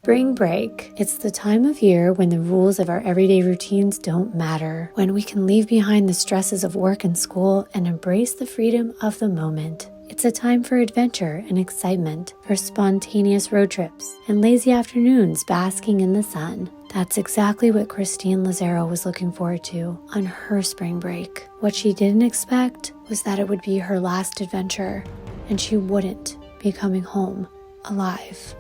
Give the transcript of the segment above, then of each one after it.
Spring break. It's the time of year when the rules of our everyday routines don't matter, when we can leave behind the stresses of work and school and embrace the freedom of the moment. It's a time for adventure and excitement, for spontaneous road trips and lazy afternoons basking in the sun. That's exactly what Christine Lazzaro was looking forward to on her spring break. What she didn't expect was that it would be her last adventure, and she wouldn't be coming home alive.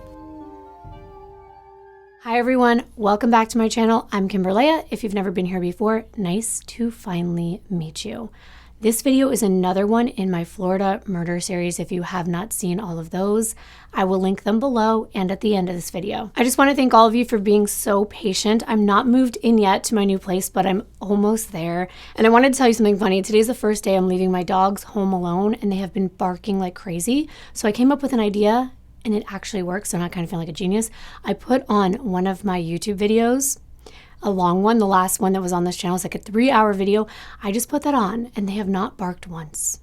Hi everyone, welcome back to my channel. I'm Kimbyrleigha. If you've never been here before, nice to finally meet you. This video is another one in my Florida murder series. If you have not seen all of those, I will link them below and at the end of this video. I just want to thank all of you for being so patient. I'm not moved in yet to my new place, but I'm almost there. And I wanted to tell you something funny. Today's the first day I'm leaving my dogs home alone, and they have been barking like crazy. So I came up with an idea, and it actually works, so I'm not kind of feeling like a genius. I put on one of my YouTube videos, a long one, the last one that was on this channel. It's like a 3-hour video. I just put that on, and they have not barked once.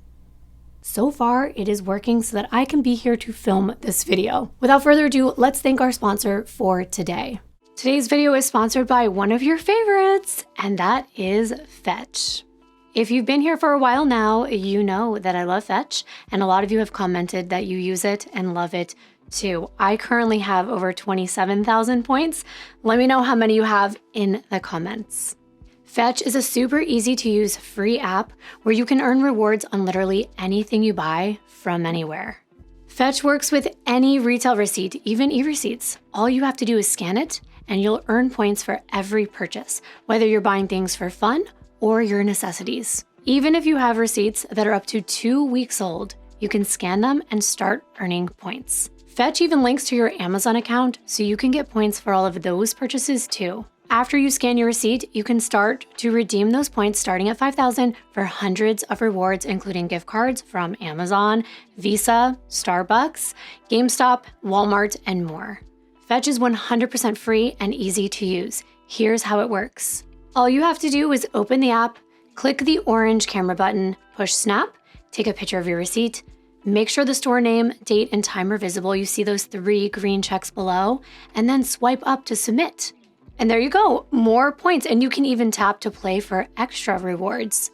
So far, it is working so that I can be here to film this video. Without further ado, let's thank our sponsor for today. Today's video is sponsored by one of your favorites, and that is Fetch. If you've been here for a while now, you know that I love Fetch, and a lot of you have commented that you use it and love it too. I currently have over 27,000 points. Let me know how many you have in the comments. Fetch is a super easy to use free app where you can earn rewards on literally anything you buy from anywhere. Fetch works with any retail receipt, even e-receipts. All you have to do is scan it and you'll earn points for every purchase, whether you're buying things for fun or your necessities. Even if you have receipts that are up to 2 weeks old, you can scan them and start earning points. Fetch even links to your Amazon account, so you can get points for all of those purchases too. After you scan your receipt, you can start to redeem those points starting at 5,000 for hundreds of rewards, including gift cards from Amazon, Visa, Starbucks, GameStop, Walmart, and more. Fetch is 100% free and easy to use. Here's how it works. All you have to do is open the app, click the orange camera button, push snap, take a picture of your receipt, make sure the store name, date, and time are visible. You see those 3 green checks below, and then swipe up to submit. And there you go, more points, and you can even tap to play for extra rewards.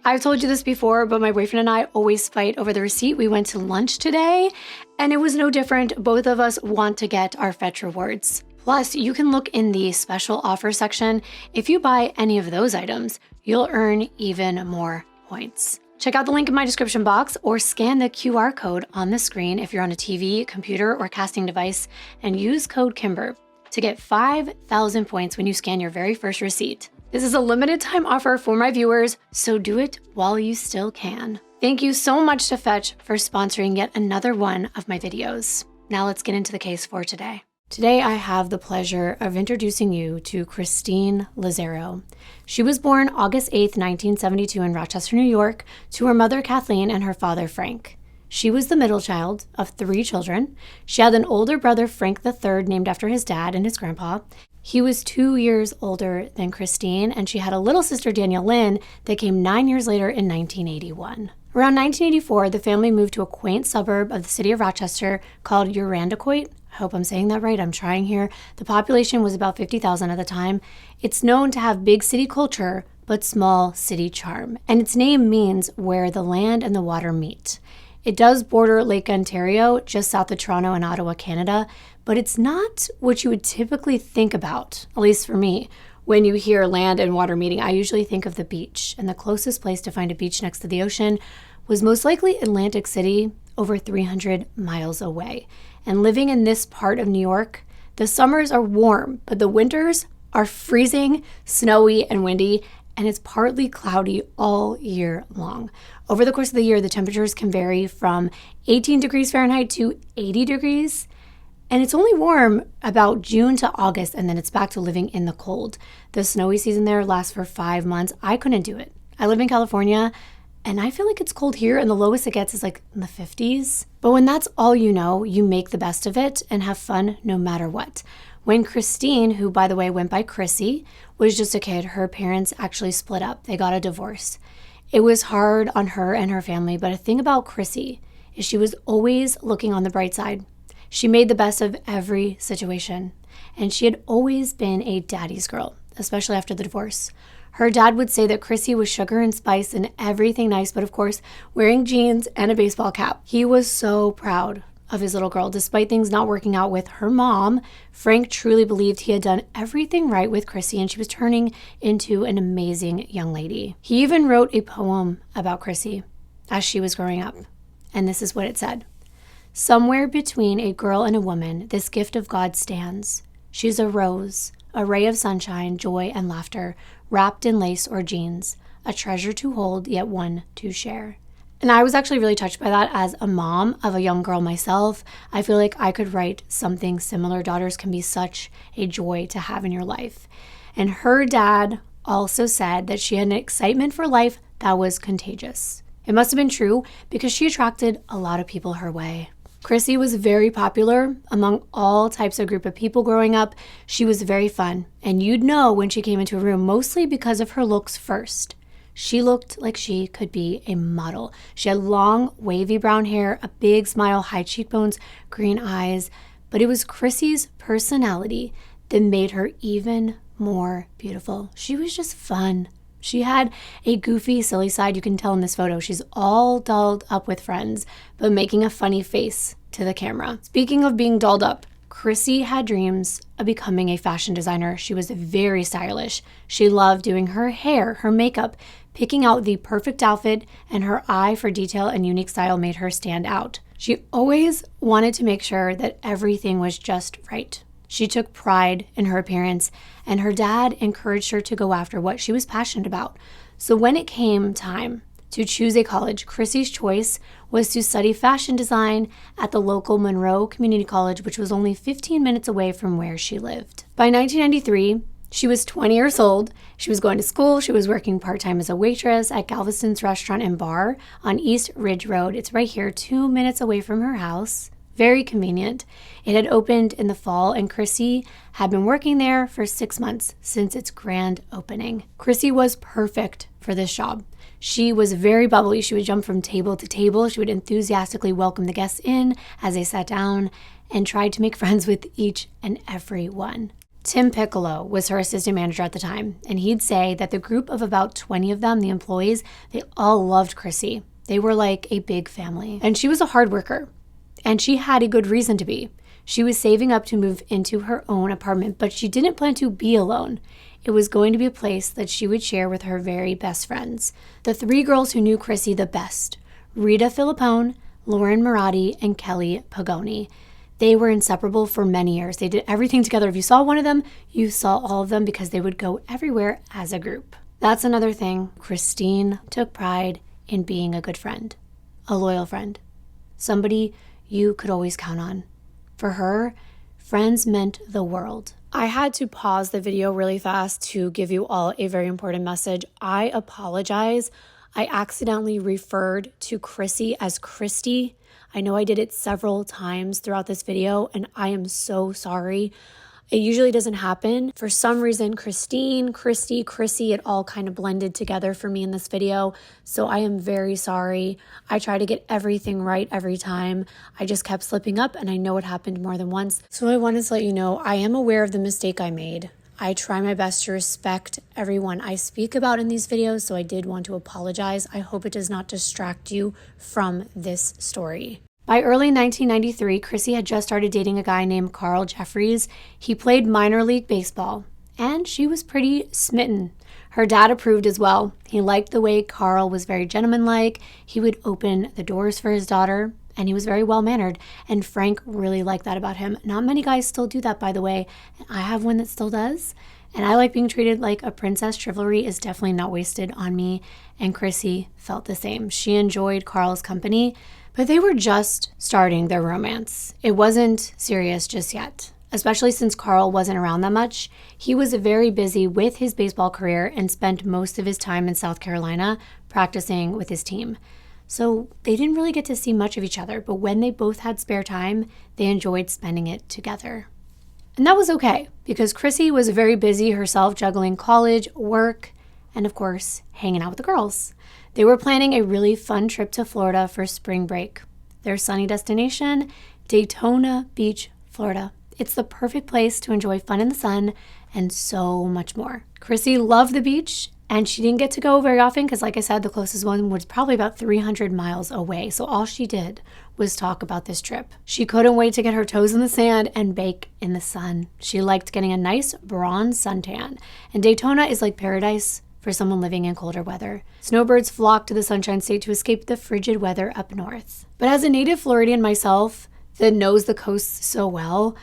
I've told you this before, but my boyfriend and I always fight over the receipt. We went to lunch today, and it was no different. Both of us want to get our Fetch rewards. Plus, you can look in the special offer section. If you buy any of those items, you'll earn even more points. Check out the link in my description box or scan the QR code on the screen if you're on a TV, computer, or casting device, and use code KIMBER to get 5,000 points when you scan your very first receipt. This is a limited time offer for my viewers, so do it while you still can. Thank you so much to Fetch for sponsoring yet another one of my videos. Now let's get into the case for today. Today, I have the pleasure of introducing you to Christine Lazzaro. She was born August 8th, 1972 in Rochester, New York, to her mother, Kathleen, and her father, Frank. She was the middle child of 3 children. She had an older brother, Frank III, named after his dad and his grandpa. He was 2 years older than Christine, and she had a little sister, Danielle Lynn, that came 9 years later in 1981. Around 1984, the family moved to a quaint suburb of the city of Rochester called Urandacoit. I hope I'm saying that right. I'm trying here. The population was about 50,000 at the time. It's known to have big city culture, but small city charm. And its name means where the land and the water meet. It does border Lake Ontario, just south of Toronto and Ottawa, Canada, but it's not what you would typically think about, at least for me. When you hear land and water meeting, I usually think of the beach, and the closest place to find a beach next to the ocean was most likely Atlantic City, over 300 miles away. And living in this part of New York, the summers are warm, but the winters are freezing, snowy, and windy, and it's partly cloudy all year long. Over the course of the year, the temperatures can vary from 18 degrees Fahrenheit to 80 degrees, and it's only warm about June to August, and then it's back to living in the cold. The snowy season there lasts for 5 months. I couldn't do it. I live in California, and I feel like it's cold here, and the lowest it gets is like in the 50s. But when that's all you know, you make the best of it and have fun no matter what. When Christine, who by the way went by Chrissy, was just a kid, her parents actually split up. They got a divorce. It was hard on her and her family, but a thing about Chrissy is she was always looking on the bright side. She made the best of every situation, and she had always been a daddy's girl, especially after the divorce. Her dad would say that Chrissy was sugar and spice and everything nice, but of course, wearing jeans and a baseball cap. He was so proud of his little girl. Despite things not working out with her mom, Frank truly believed he had done everything right with Chrissy and she was turning into an amazing young lady. He even wrote a poem about Chrissy as she was growing up. And this is what it said. Somewhere between a girl and a woman, this gift of God stands. She's a rose, a ray of sunshine, joy, and laughter, wrapped in lace or jeans, a treasure to hold, yet one to share. And I was actually really touched by that as a mom of a young girl myself. I feel like I could write something similar. Daughters can be such a joy to have in your life. And her dad also said that she had an excitement for life that was contagious. It must have been true because she attracted a lot of people her way. Chrissy was very popular among all types of group of people growing up. She was very fun, and you'd know when she came into a room, mostly because of her looks first. She looked like she could be a model. She had long, wavy brown hair, a big smile, high cheekbones, green eyes, but it was Chrissy's personality that made her even more beautiful. She was just fun. She had a goofy, silly side. You can tell in this photo. She's all dolled up with friends, but making a funny face to the camera. Speaking of being dolled up, Chrissy had dreams of becoming a fashion designer. She was very stylish. She loved doing her hair, her makeup, picking out the perfect outfit, and her eye for detail and unique style made her stand out. She always wanted to make sure that everything was just right. She took pride in her appearance, and her dad encouraged her to go after what she was passionate about. So when it came time to choose a college, Chrissy's choice was to study fashion design at the local Monroe Community College, which was only 15 minutes away from where she lived. By 1993, she was 20 years old. She was going to school. She was working part-time as a waitress at Galveston's Restaurant and Bar on East Ridge Road. It's right here, 2 minutes away from her house. Very convenient. It had opened in the fall, and Chrissy had been working there for 6 months since its grand opening. Chrissy was perfect for this job. She was very bubbly. She would jump from table to table. She would enthusiastically welcome the guests in as they sat down and tried to make friends with each and every one. Tim Piccolo was her assistant manager at the time, and he'd say that the group of about 20 of them, the employees, they all loved Chrissy. They were like a big family. And she was a hard worker. And she had a good reason to be. She was saving up to move into her own apartment, but she didn't plan to be alone. It was going to be a place that she would share with her very best friends. The 3 girls who knew Chrissy the best, Rita Filippone, Lauren Marotti, and Kelly Pagoni. They were inseparable for many years. They did everything together. If you saw one of them, you saw all of them because they would go everywhere as a group. That's another thing. Christine took pride in being a good friend, a loyal friend, somebody you could always count on. For her, friends meant the world. I had to pause the video really fast to give you all a very important message. I apologize. I accidentally referred to Chrissy as Christy. I know I did it several times throughout this video, and I am so sorry. It usually doesn't happen. For some reason, Christine, Christy, Chrissy, it all kind of blended together for me in this video. So I am very sorry. I try to get everything right every time. I just kept slipping up, and I know it happened more than once. So I wanted to let you know I am aware of the mistake I made. I try my best to respect everyone I speak about in these videos, so I did want to apologize. I hope it does not distract you from this story. By early 1993, Chrissy had just started dating a guy named Carl Jeffries. He played minor league baseball, and she was pretty smitten. Her dad approved as well. He liked the way Carl was very gentlemanlike. He would open the doors for his daughter, and he was very well-mannered, and Frank really liked that about him. Not many guys still do that, by the way, and I have one that still does, and I like being treated like a princess. Chivalry is definitely not wasted on me, and Chrissy felt the same. She enjoyed Carl's company, but they were just starting their romance. It wasn't serious just yet, especially since Carl wasn't around that much. He was very busy with his baseball career and spent most of his time in South Carolina practicing with his team. So they didn't really get to see much of each other, but when they both had spare time, they enjoyed spending it together. And that was okay, because Chrissy was very busy herself juggling college, work, and of course, hanging out with the girls. They were planning a really fun trip to Florida for spring break. Their sunny destination Daytona Beach, Florida. It's the perfect place to enjoy fun in the sun and so much more. Chrissy loved the beach, and she didn't get to go very often because, like I said, the closest one was probably about 300 miles away. So all she did was talk about this trip. She couldn't wait to get her toes in the sand and bake in the sun. She liked getting a nice bronze suntan. And Daytona is like paradise for someone living in colder weather. Snowbirds flock to the Sunshine State to escape the frigid weather up north. But as a native Floridian myself that knows the coast so well,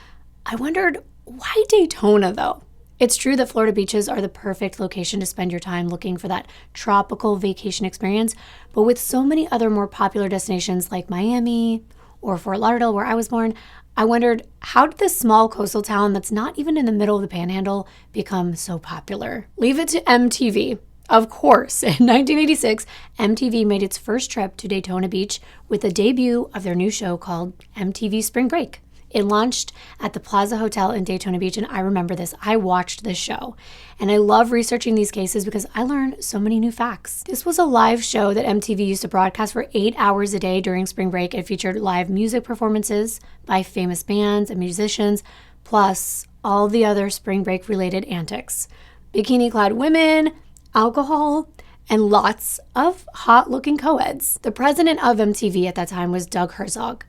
I wondered, why Daytona though? It's true that Florida beaches are the perfect location to spend your time looking for that tropical vacation experience, but with so many other more popular destinations like Miami or Fort Lauderdale, where I was born, I wondered, how did this small coastal town that's not even in the middle of the Panhandle become so popular? Leave it to MTV. Of course, in 1986, MTV made its first trip to Daytona Beach with the debut of their new show called MTV Spring Break. It launched at the Plaza Hotel in Daytona Beach, and I remember this. I watched this show, and I love researching these cases because I learned so many new facts. This was a live show that MTV used to broadcast for 8 hours a day during spring break. It featured live music performances by famous bands and musicians, plus all the other spring break related antics. Bikini-clad women, alcohol, and lots of hot-looking co-eds. The president of MTV at that time was Doug Herzog.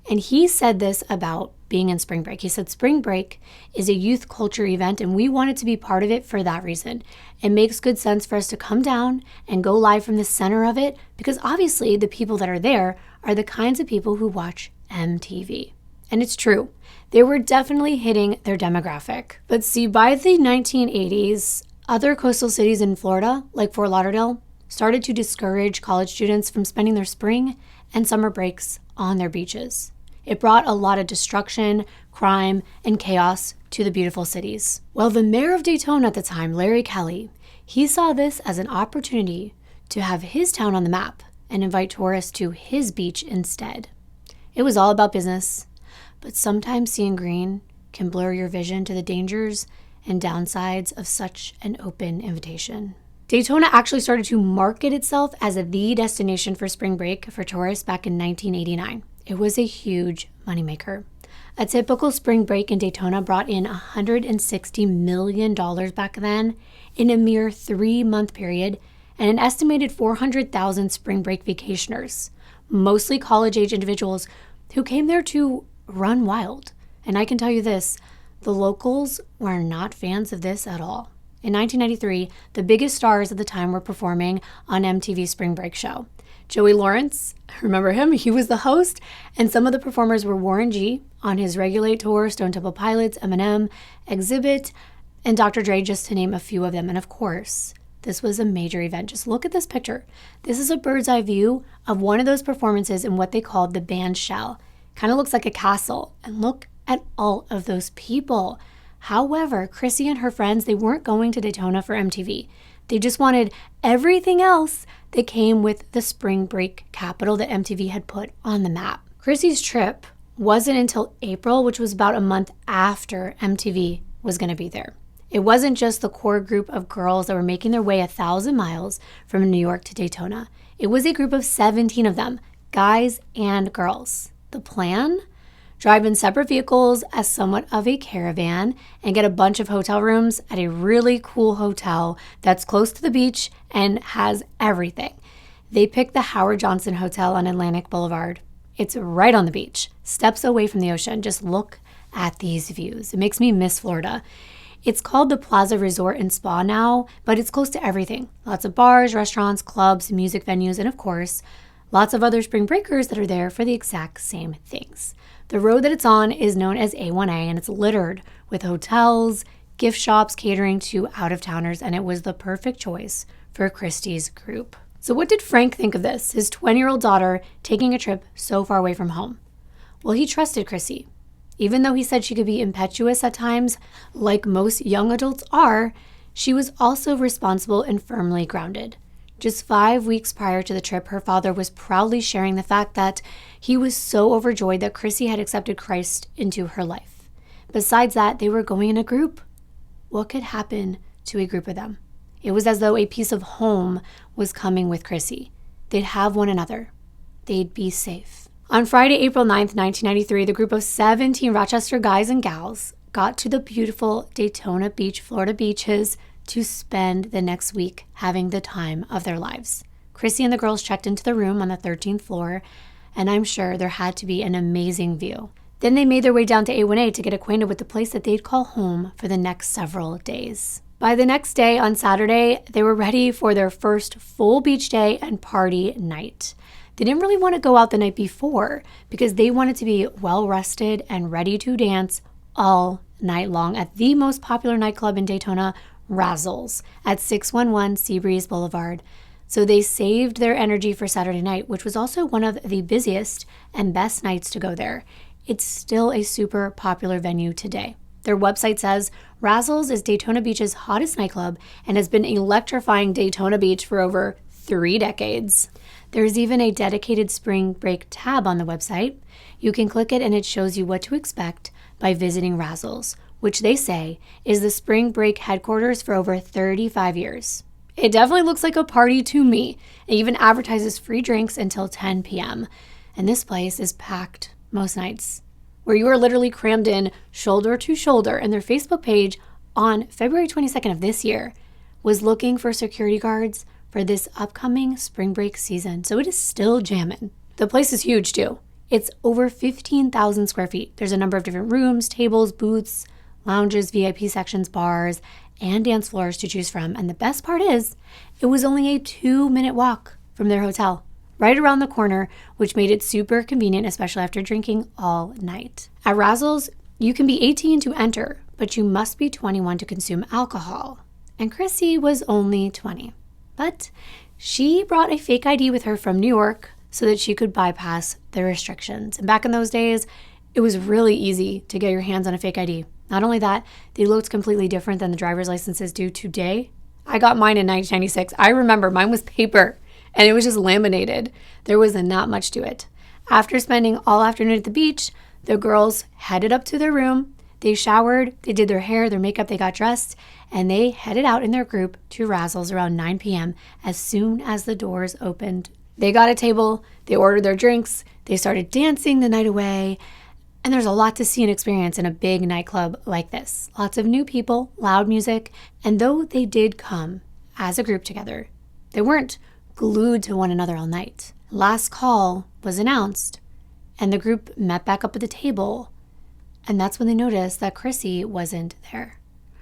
And he said this about being in spring break. He said, spring break is a youth culture event, and we wanted to be part of it for that reason. It makes good sense for us to come down and go live from the center of it, because obviously the people that are there are the kinds of people who watch MTV. And it's true. They were definitely hitting their demographic. But see, by the 1980s, other coastal cities in Florida, like Fort Lauderdale, started to discourage college students from spending their spring and summer breaks on their beaches. It brought a lot of destruction, crime, and chaos to the beautiful cities. Well, the mayor of Daytona at the time, Larry Kelly, he saw this as an opportunity to have his town on the map and invite tourists to his beach instead. It was all about business, but sometimes seeing green can blur your vision to the dangers and downsides of such an open invitation. Daytona actually started to market itself as the destination for spring break for tourists back in 1989. It was a huge moneymaker. A typical spring break in Daytona brought in $160 million back then in a mere 3-month period, and an estimated 400,000 spring break vacationers, mostly college-age individuals who came there to run wild. And I can tell you this, the locals were not fans of this at all. In 1993, the biggest stars at the time were performing on MTV's Spring Break show. Joey Lawrence, remember him? He was the host, and some of the performers were Warren G on his Regulate tour, Stone Temple Pilots, Eminem, Exhibit, and Dr. Dre, just to name a few of them. And of course, this was a major event. Just look at this picture. This is a bird's eye view of one of those performances in what they called the band shell. Kind of looks like a castle. And look at all of those people. However, Chrissy and her friends, they weren't going to Daytona for MTV. They just wanted everything else that came with the spring break capital that MTV had put on the map. Chrissy's trip wasn't until April, which was about a month after MTV was going to be there. It wasn't just the core group of girls that were making their way 1,000 miles from New York to Daytona. It was a group of 17 of them, guys and girls. The plan? Drive in separate vehicles as somewhat of a caravan and get a bunch of hotel rooms at a really cool hotel that's close to the beach and has everything. They picked the Howard Johnson Hotel on Atlantic Boulevard. It's right on the beach, steps away from the ocean. Just look at these views. It makes me miss Florida. It's called the Plaza Resort and Spa now, but it's close to everything. Lots of bars, restaurants, clubs, music venues, and of course, lots of other spring breakers that are there for the exact same things. The road that it's on is known as A1A, and it's littered with hotels, gift shops catering to out-of-towners, and it was the perfect choice for Christie's group. So what did Frank think of this, his 20-year-old daughter taking a trip so far away from home? Well, he trusted Chrissy. Even though he said she could be impetuous at times, like most young adults are, she was also responsible and firmly grounded. Just 5 weeks prior to the trip, her father was proudly sharing the fact that he was so overjoyed that Chrissy had accepted Christ into her life. Besides that, they were going in a group. What could happen to a group of them? It was as though a piece of home was coming with Chrissy. They'd have one another. They'd be safe. On Friday, April 9th, 1993, the group of 17 Rochester guys and gals got to the beautiful Daytona Beach, Florida beaches to spend the next week having the time of their lives. Chrissy and the girls checked into the room on the 13th floor, and I'm sure there had to be an amazing view. Then they made their way down to A1A to get acquainted with the place that they'd call home for the next several days. By the next day, on Saturday, they were ready for their first full beach day and party night. They didn't really want to go out the night before because they wanted to be well rested and ready to dance all night long at the most popular nightclub in Daytona, Razzles, at 611 Seabreeze Boulevard. So they saved their energy for Saturday night, which was also one of the busiest and best nights to go there. It's still a super popular venue today. Their website says, Razzles is Daytona Beach's hottest nightclub and has been electrifying Daytona Beach for over 3 decades. There's even a dedicated spring break tab on the website. You can click it and it shows you what to expect by visiting Razzles, which they say is the spring break headquarters for over 35 years. It definitely looks like a party to me. It even advertises free drinks until 10 p.m. And this place is packed most nights, where you are literally crammed in shoulder to shoulder. And their Facebook page on February 22nd of this year was looking for security guards for this upcoming spring break season. So it is still jamming. The place is huge too. It's over 15,000 square feet. There's a number of different rooms, tables, booths, lounges, VIP sections, bars, and dance floors to choose from. And the best part is, it was only a 2-minute walk from their hotel, right around the corner, which made it super convenient, especially after drinking all night. At Razzles, you can be 18 to enter, but you must be 21 to consume alcohol. And Chrissy was only 20. But she brought a fake ID with her from New York so that she could bypass the restrictions. And back in those days, it was really easy to get your hands on a fake ID. Not only that, they looked completely different than the driver's licenses do today. I got mine in 1996. I remember mine was paper and it was just laminated. There was not much to it. After spending all afternoon at the beach, the girls headed up to their room. They showered, they did their hair, their makeup, they got dressed, and they headed out in their group to Razzles around 9 p.m. as soon as the doors opened. They got a table, they ordered their drinks, they started dancing the night away, and there's a lot to see and experience in a big nightclub like this. Lots of new people, loud music, and though they did come as a group together, they weren't glued to one another all night. Last call was announced, and the group met back up at the table, and that's when they noticed that Chrissy wasn't there.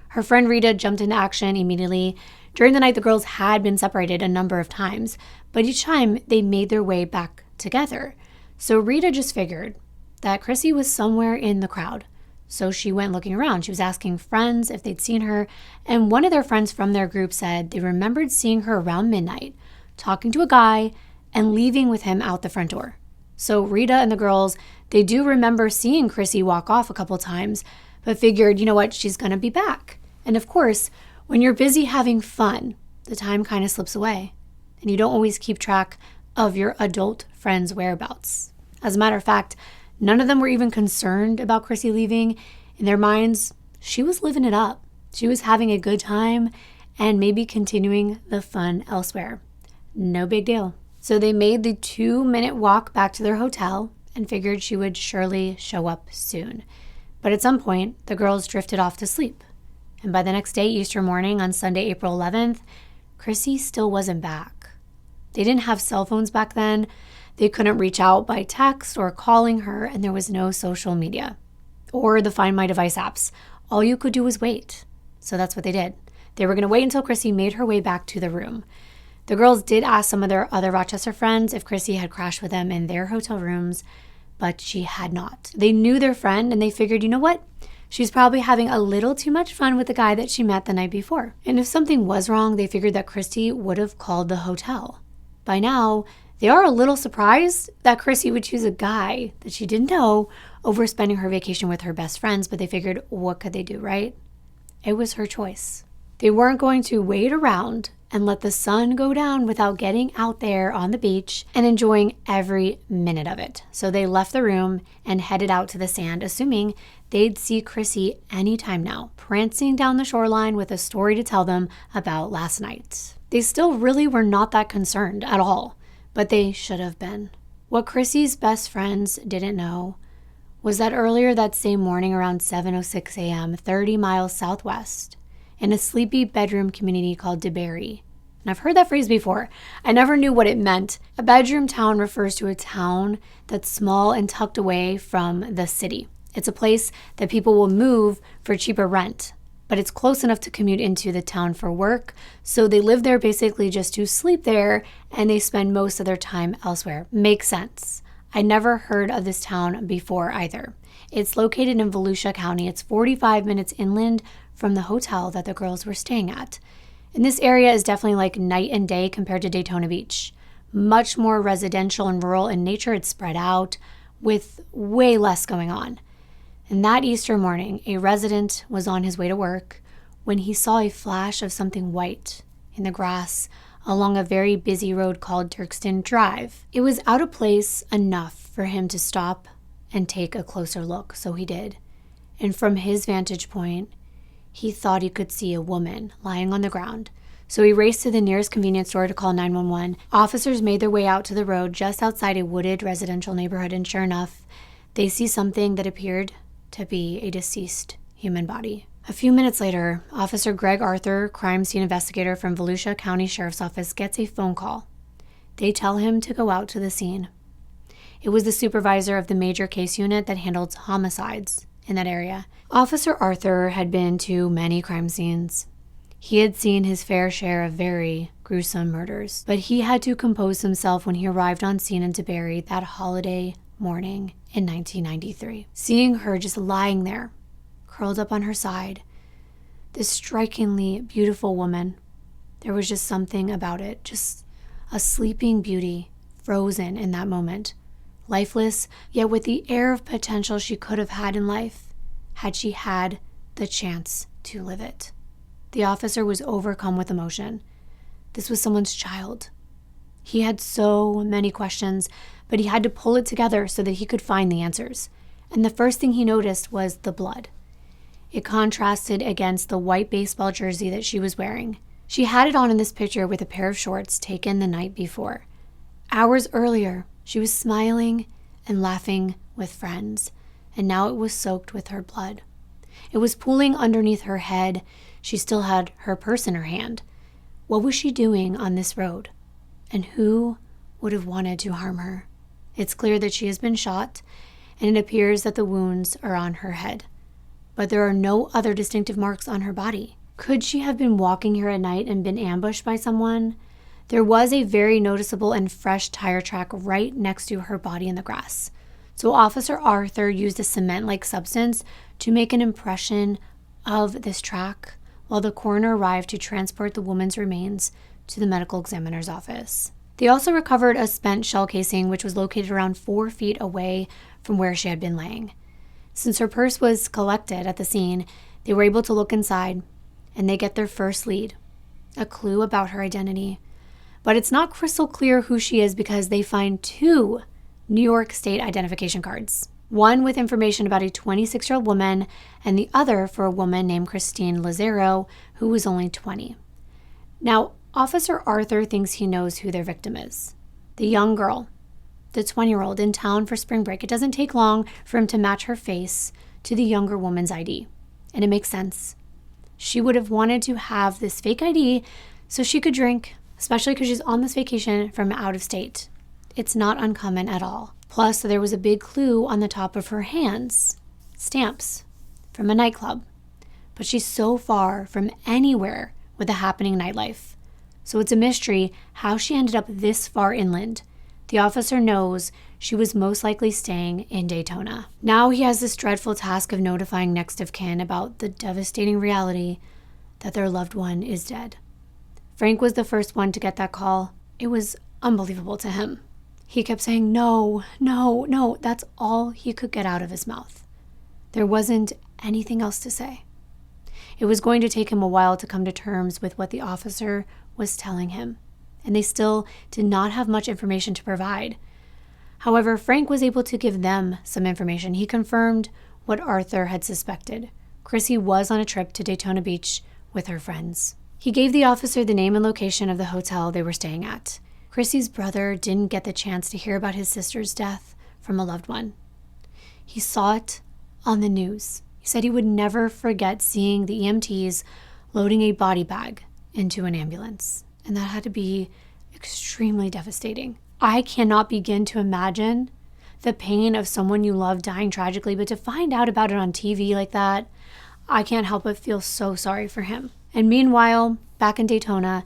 Her friend Rita jumped into action immediately. During the night, the girls had been separated a number of times, but each time they made their way back together. So Rita just figured that Chrissy was somewhere in the crowd. So she went looking around. She was asking friends if they'd seen her, and one of their friends from their group said they remembered seeing her around midnight, talking to a guy and leaving with him out the front door. So Rita and the girls, they do remember seeing Chrissy walk off a couple times, but figured, you know what, she's gonna be back. And of course, when you're busy having fun, the time kind of slips away, and you don't always keep track of your adult friends' whereabouts. As a matter of fact, none of them were even concerned about Chrissy leaving. In their minds, she was living it up. She was having a good time and maybe continuing the fun elsewhere. No big deal. So they made the 2-minute walk back to their hotel and figured she would surely show up soon. But at some point, the girls drifted off to sleep. And by the next day, Easter morning on Sunday, April 11th, Chrissy still wasn't back. They didn't have cell phones back then. They couldn't reach out by text or calling her, and there was no social media or the Find My Device apps. All you could do was wait. So that's what they did. They were going to wait until Chrissy made her way back to the room. The girls did ask some of their other Rochester friends if Chrissy had crashed with them in their hotel rooms, but she had not. They knew their friend, and they figured, you know what? She's probably having a little too much fun with the guy that she met the night before. And if something was wrong, they figured that Chrissy would have called the hotel. By now, they are a little surprised that Chrissy would choose a guy that she didn't know over spending her vacation with her best friends, but they figured, what could they do, right? It was her choice. They weren't going to wait around and let the sun go down without getting out there on the beach and enjoying every minute of it. So they left the room and headed out to the sand, assuming they'd see Chrissy anytime now, prancing down the shoreline with a story to tell them about last night. They still really were not that concerned at all, but they should have been. What Chrissy's best friends didn't know was that earlier that same morning around 7:06 a.m., 30 miles southwest, in a sleepy bedroom community called DeBerry. And I've heard that phrase before. I never knew what it meant. A bedroom town refers to a town that's small and tucked away from the city. It's a place that people will move for cheaper rent, but it's close enough to commute into the town for work, so they live there basically just to sleep there, and they spend most of their time elsewhere. Makes sense. I never heard of this town before either. It's located in Volusia County. It's 45 minutes inland from the hotel that the girls were staying at. And this area is definitely like night and day compared to Daytona Beach. Much more residential and rural in nature. It's spread out with way less going on. And that Easter morning, a resident was on his way to work when he saw a flash of something white in the grass along a very busy road called Dirkston Drive. It was out of place enough for him to stop and take a closer look, so he did. And from his vantage point, he thought he could see a woman lying on the ground. So he raced to the nearest convenience store to call 911. Officers made their way out to the road just outside a wooded residential neighborhood, and sure enough, they see something that appeared to be a deceased human body. A few minutes later, Officer Greg Arthur, crime scene investigator from Volusia County Sheriff's Office, gets a phone call. They tell him to go out to the scene. It was the supervisor of the major case unit that handled homicides in that area. Officer Arthur had been to many crime scenes. He had seen his fair share of very gruesome murders, but he had to compose himself when he arrived on scene in DeBerry that holiday morning in 1993. Seeing her just lying there, curled up on her side, this strikingly beautiful woman, there was just something about it, just a sleeping beauty, frozen in that moment. Lifeless, yet with the air of potential she could have had in life, had she had the chance to live it. The officer was overcome with emotion. This was someone's child. He had so many questions, but he had to pull it together so that he could find the answers. And the first thing he noticed was the blood. It contrasted against the white baseball jersey that she was wearing. She had it on in this picture with a pair of shorts taken the night before. Hours earlier, she was smiling and laughing with friends, and now it was soaked with her blood. It was pooling underneath her head. She still had her purse in her hand. What was she doing on this road? And who would have wanted to harm her? It's clear that she has been shot, and it appears that the wounds are on her head. But there are no other distinctive marks on her body. Could she have been walking here at night and been ambushed by someone? There was a very noticeable and fresh tire track right next to her body in the grass. So Officer Arthur used a cement-like substance to make an impression of this track while the coroner arrived to transport the woman's remains to the medical examiner's office. They also recovered a spent shell casing, which was located around 4 feet away from where she had been laying. Since her purse was collected at the scene, they were able to look inside, and they get their first lead, a clue about her identity. But it's not crystal clear who she is because they find 2 New York State identification cards. One with information about a 26-year-old woman, and the other for a woman named Christine Lazzaro, who was only 20. Now, Officer Arthur thinks he knows who their victim is. The young girl, the 20-year-old in town for spring break. It doesn't take long for him to match her face to the younger woman's ID. And it makes sense. She would have wanted to have this fake ID so she could drink, especially because she's on this vacation from out of state. It's not uncommon at all. Plus, there was a big clue on the top of her hands, stamps from a nightclub. But she's so far from anywhere with a happening nightlife. So it's a mystery how she ended up this far inland. The officer knows she was most likely staying in Daytona. Now he has this dreadful task of notifying next of kin about the devastating reality that their loved one is dead. Frank was the first one to get that call. It was unbelievable to him. He kept saying, no, no, no. That's all he could get out of his mouth. There wasn't anything else to say. It was going to take him a while to come to terms with what the officer was telling him, and they still did not have much information to provide. However, Frank was able to give them some information. He confirmed what Arthur had suspected. Chrissy was on a trip to Daytona Beach with her friends. He gave the officer the name and location of the hotel they were staying at. Chrissy's brother didn't get the chance to hear about his sister's death from a loved one. He saw it on the news. He said he would never forget seeing the EMTs loading a body bag into an ambulance. And that had to be extremely devastating. I cannot begin to imagine the pain of someone you love dying tragically, but to find out about it on TV like that, I can't help but feel so sorry for him. And meanwhile, back in Daytona,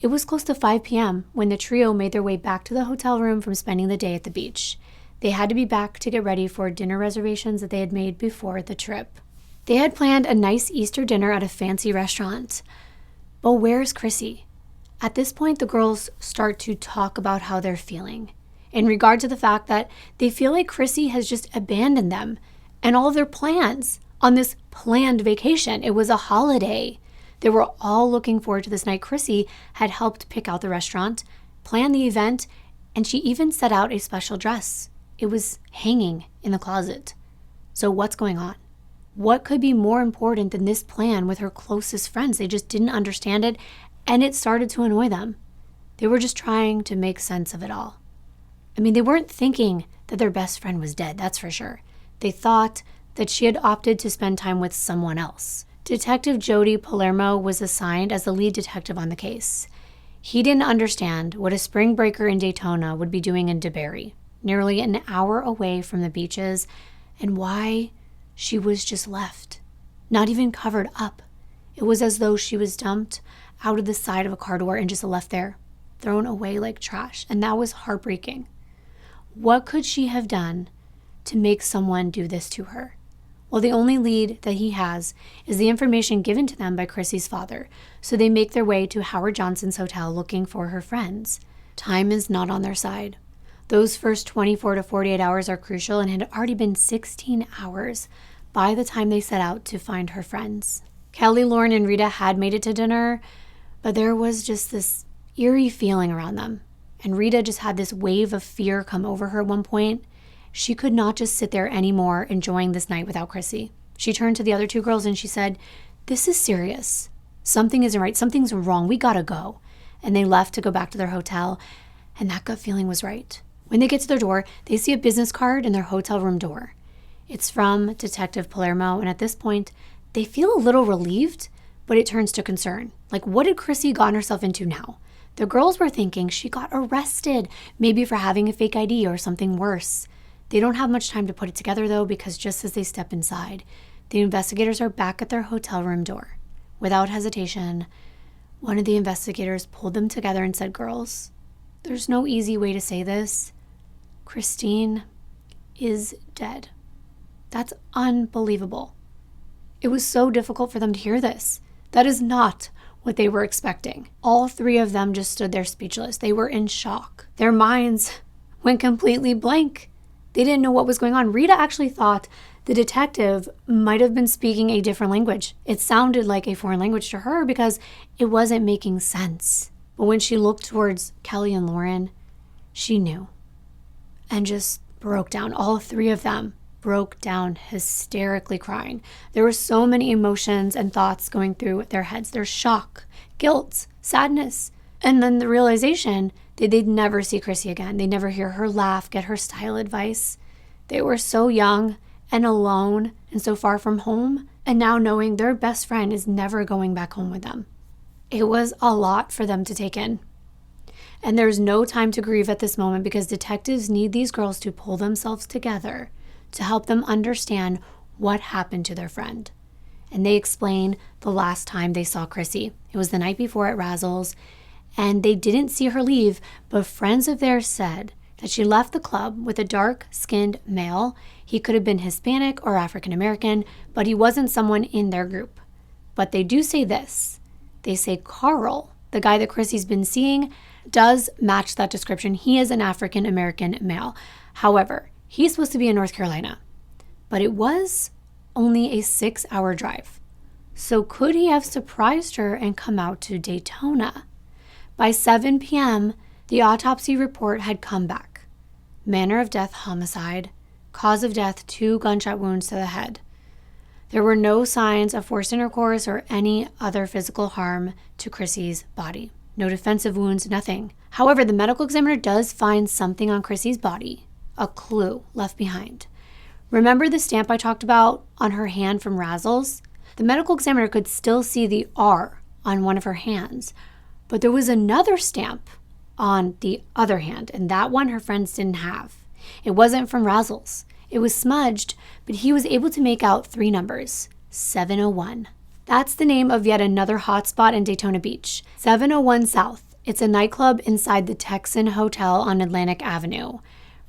it was close to 5 p.m. when the trio made their way back to the hotel room from spending the day at the beach. They had to be back to get ready for dinner reservations that they had made before the trip. They had planned a nice Easter dinner at a fancy restaurant. But where's Chrissy? At this point, the girls start to talk about how they're feeling in regard to the fact that they feel like Chrissy has just abandoned them and all of their plans on this planned vacation. It was a holiday. They were all looking forward to this night. Chrissy had helped pick out the restaurant, plan the event, and she even set out a special dress. It was hanging in the closet. So what's going on? What could be more important than this plan with her closest friends? They just didn't understand it, and it started to annoy them. They were just trying to make sense of it all. I mean, they weren't thinking that their best friend was dead, that's for sure. They thought that she had opted to spend time with someone else. Detective Jody Palermo was assigned as the lead detective on the case. He didn't understand what a spring breaker in Daytona would be doing in DeBerry, nearly an hour away from the beaches, and why she was just left, not even covered up. It was as though she was dumped out of the side of a car door and just left there, thrown away like trash, and that was heartbreaking. What could she have done to make someone do this to her? Well, the only lead that he has is the information given to them by Chrissy's father, so they make their way to Howard Johnson's hotel looking for her friends. Time is not on their side. Those first 24 to 48 hours are crucial, and it had already been 16 hours by the time they set out to find her friends. Kelly, Lauren, and Rita had made it to dinner, but there was just this eerie feeling around them. And Rita just had this wave of fear come over her at one point. She could not just sit there anymore enjoying this night without Chrissy. She turned to the other two girls and she said, "This is serious. Something isn't right. Something's wrong. We gotta go." And they left to go back to their hotel, and that gut feeling was right. When they get to their door, they see a business card in their hotel room door. It's from Detective Palermo, and at this point, they feel a little relieved, but it turns to concern. Like, what had Chrissy gotten herself into now? The girls were thinking she got arrested, maybe for having a fake ID or something worse. They don't have much time to put it together, though, because just as they step inside, the investigators are back at their hotel room door. Without hesitation, one of the investigators pulled them together and said, "Girls, there's no easy way to say this. Christine is dead." That's unbelievable. It was so difficult for them to hear this. That is not what they were expecting. All three of them just stood there speechless. They were in shock. Their minds went completely blank. They didn't know what was going on. Rita actually thought the detective might have been speaking a different language. It sounded like a foreign language to her because it wasn't making sense. But when she looked towards Kelly and Lauren, she knew and just broke down. All three of them broke down, hysterically crying. There were so many emotions and thoughts going through their heads. There's shock, guilt, sadness, and then the realization that they'd never see Chrissy again. They'd never hear her laugh, get her style advice. They were so young and alone and so far from home, and now knowing their best friend is never going back home with them. It was a lot for them to take in. And there's no time to grieve at this moment because detectives need these girls to pull themselves together to help them understand what happened to their friend. And they explain the last time they saw Chrissy. It was the night before at Razzles, and they didn't see her leave, but friends of theirs said that she left the club with a dark-skinned male. He could have been Hispanic or African American, but he wasn't someone in their group. But they do say this. They say Carl, the guy that Chrissy's been seeing, does match that description. He is an African American male. However, he's supposed to be in North Carolina, but it was only a 6-hour drive. So could he have surprised her and come out to Daytona? By 7 p.m., the autopsy report had come back. Manner of death, homicide. Cause of death, 2 gunshot wounds to the head. There were no signs of forced intercourse or any other physical harm to Chrissy's body. no defensive wounds, nothing. However, the medical examiner does find something on Chrissy's body, a clue left behind. Remember the stamp I talked about on her hand from Razzles? The medical examiner could still see the R on one of her hands, but there was another stamp on the other hand, and that one her friends didn't have. It wasn't from Razzles. It was smudged, but he was able to make out 3 numbers, 701. That's the name of yet another hotspot in Daytona Beach, 701 South. It's a nightclub inside the Texan Hotel on Atlantic Avenue.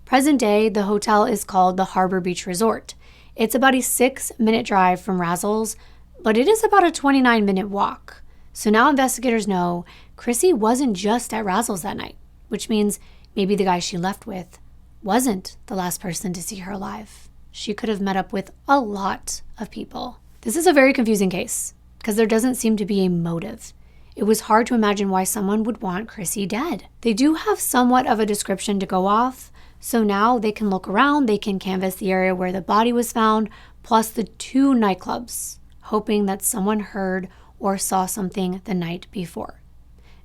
Present day, the hotel is called the Harbor Beach Resort. It's about a 6-minute drive from Razzles, but it is about a 29-minute walk. So now investigators know Chrissy wasn't just at Razzles that night, which means maybe the guy she left with wasn't the last person to see her alive. She could have met up with a lot of people. This is a very confusing case because there doesn't seem to be a motive. It was hard to imagine why someone would want Chrissy dead. They do have somewhat of a description to go off, so now they can look around, they can canvass the area where the body was found, plus the 2 nightclubs, hoping that someone heard or saw something the night before.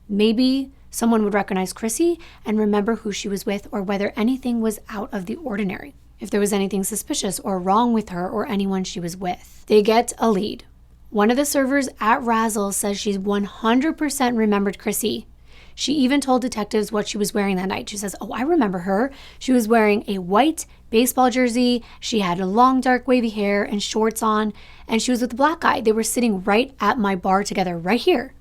Maybe someone would recognize Chrissy and remember who she was with or whether anything was out of the ordinary, if there was anything suspicious or wrong with her or anyone she was with. They get a lead. One of the servers at Razzles says she's 100% remembered Chrissy. She even told detectives what she was wearing that night. She says, "Oh, I remember her. She was wearing a white baseball jersey. She had a long, dark, wavy hair and shorts on, and she was with a black guy. They were sitting right at my bar together, right here.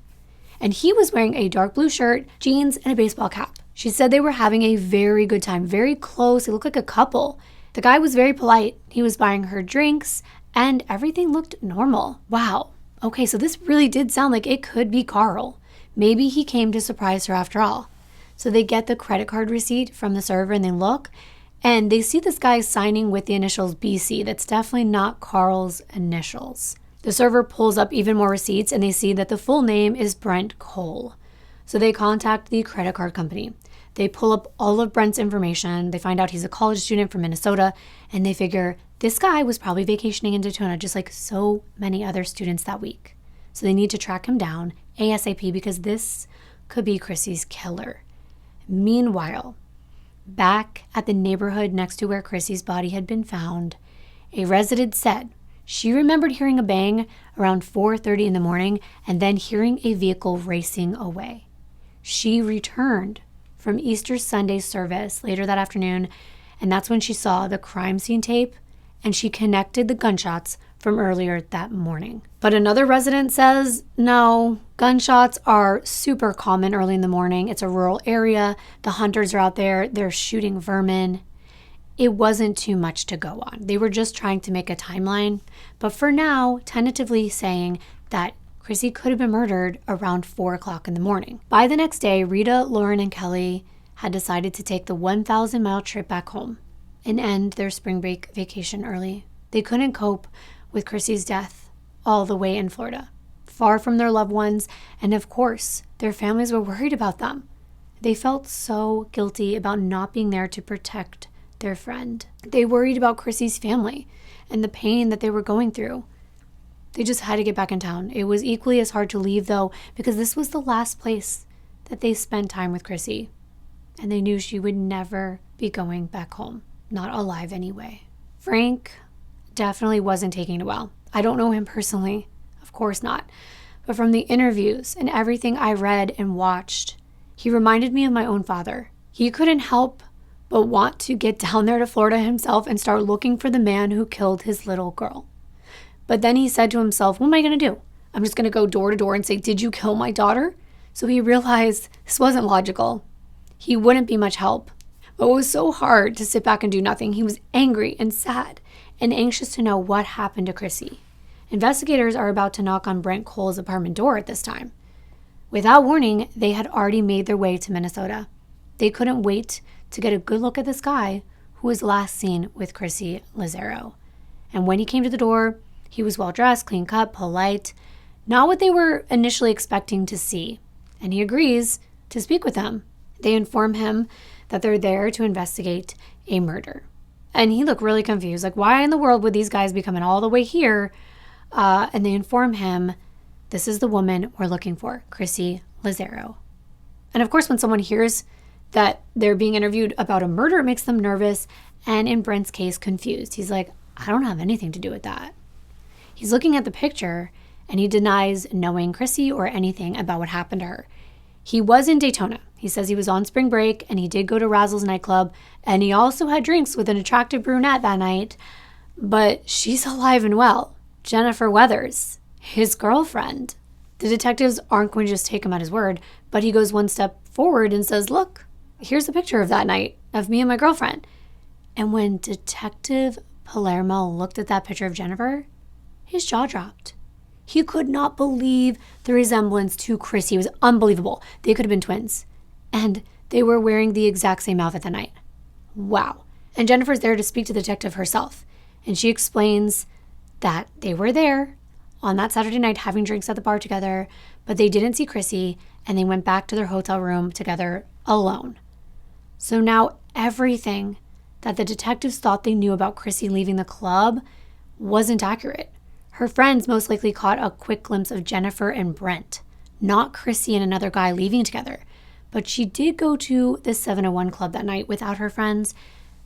And he was wearing a dark blue shirt, jeans, and a baseball cap." She said they were having a very good time, very close. They looked like a couple. The guy was very polite. He was buying her drinks, and everything looked normal. Wow. Okay, so this really did sound like it could be Carl. Maybe he came to surprise her after all. So they get the credit card receipt from the server and they look, and they see this guy signing with the initials BC. That's definitely not Carl's initials. The server pulls up even more receipts and they see that the full name is Brent Cole. So they contact the credit card company. They pull up all of Brent's information. They find out he's a college student from Minnesota, and they figure this guy was probably vacationing in Daytona just like so many other students that week. So they need to track him down ASAP because this could be Chrissy's killer. Meanwhile, back at the neighborhood next to where Chrissy's body had been found, a resident said she remembered hearing a bang around 4:30 in the morning and then hearing a vehicle racing away. She returned from Easter Sunday service later that afternoon, and that's when she saw the crime scene tape and she connected the gunshots from earlier that morning. But another resident says, no, gunshots are super common early in the morning. It's a rural area. The hunters are out there. They're shooting vermin. It wasn't too much to go on. They were just trying to make a timeline. But for now, tentatively saying that Chrissy could have been murdered around 4 o'clock in the morning. By the next day, Rita, Lauren, and Kelly had decided to take the 1,000-mile trip back home and end their spring break vacation early. They couldn't cope with Chrissy's death all the way in Florida, far from their loved ones, and of course, their families were worried about them. They felt so guilty about not being there to protect their friend. They worried about Chrissy's family and the pain that they were going through. They just had to get back in town. It was equally as hard to leave, though, because this was the last place that they spent time with Chrissy, and they knew she would never be going back home, not alive anyway. Frank definitely wasn't taking it well. I don't know him personally, of course not, but from the interviews and everything I read and watched, he reminded me of my own father. He couldn't help but want to get down there to Florida himself and start looking for the man who killed his little girl. But then he said to himself, what am I going to do? I'm just going to go door to door and say, did you kill my daughter? So he realized this wasn't logical. He wouldn't be much help. But it was so hard to sit back and do nothing. He was angry and sad and anxious to know what happened to Chrissy. Investigators are about to knock on Brent Cole's apartment door at this time. Without warning, they had already made their way to Minnesota. They couldn't wait to get a good look at this guy who was last seen with Christine Lazzaro. And when he came to the door, he was well-dressed, clean-cut, polite, not what they were initially expecting to see. And he agrees to speak with them. They inform him that they're there to investigate a murder. And he looked really confused, like, why in the world would these guys be coming all the way here? And they inform him, this is the woman we're looking for, Christine Lazzaro. And of course, when someone hears that they're being interviewed about a murder, it makes them nervous and, in Brent's case, confused. He's like, I don't have anything to do with that. He's looking at the picture and he denies knowing Chrissy or anything about what happened to her. He was in Daytona. He says he was on spring break and he did go to Razzle's nightclub and he also had drinks with an attractive brunette that night. But she's alive and well. Jennifer Weathers, his girlfriend. The detectives aren't going to just take him at his word, but he goes one step forward and says, look, here's a picture of that night of me and my girlfriend. And when Detective Palermo looked at that picture of Jennifer, his jaw dropped. He could not believe the resemblance to Chrissy. It was unbelievable. They could have been twins. And they were wearing the exact same outfit that night. Wow. And Jennifer's there to speak to the detective herself. And she explains that they were there on that Saturday night having drinks at the bar together, but they didn't see Chrissy and they went back to their hotel room together alone. So now everything that the detectives thought they knew about Chrissy leaving the club wasn't accurate. Her friends most likely caught a quick glimpse of Jennifer and Brent, not Chrissy and another guy leaving together. But she did go to the 701 club that night without her friends.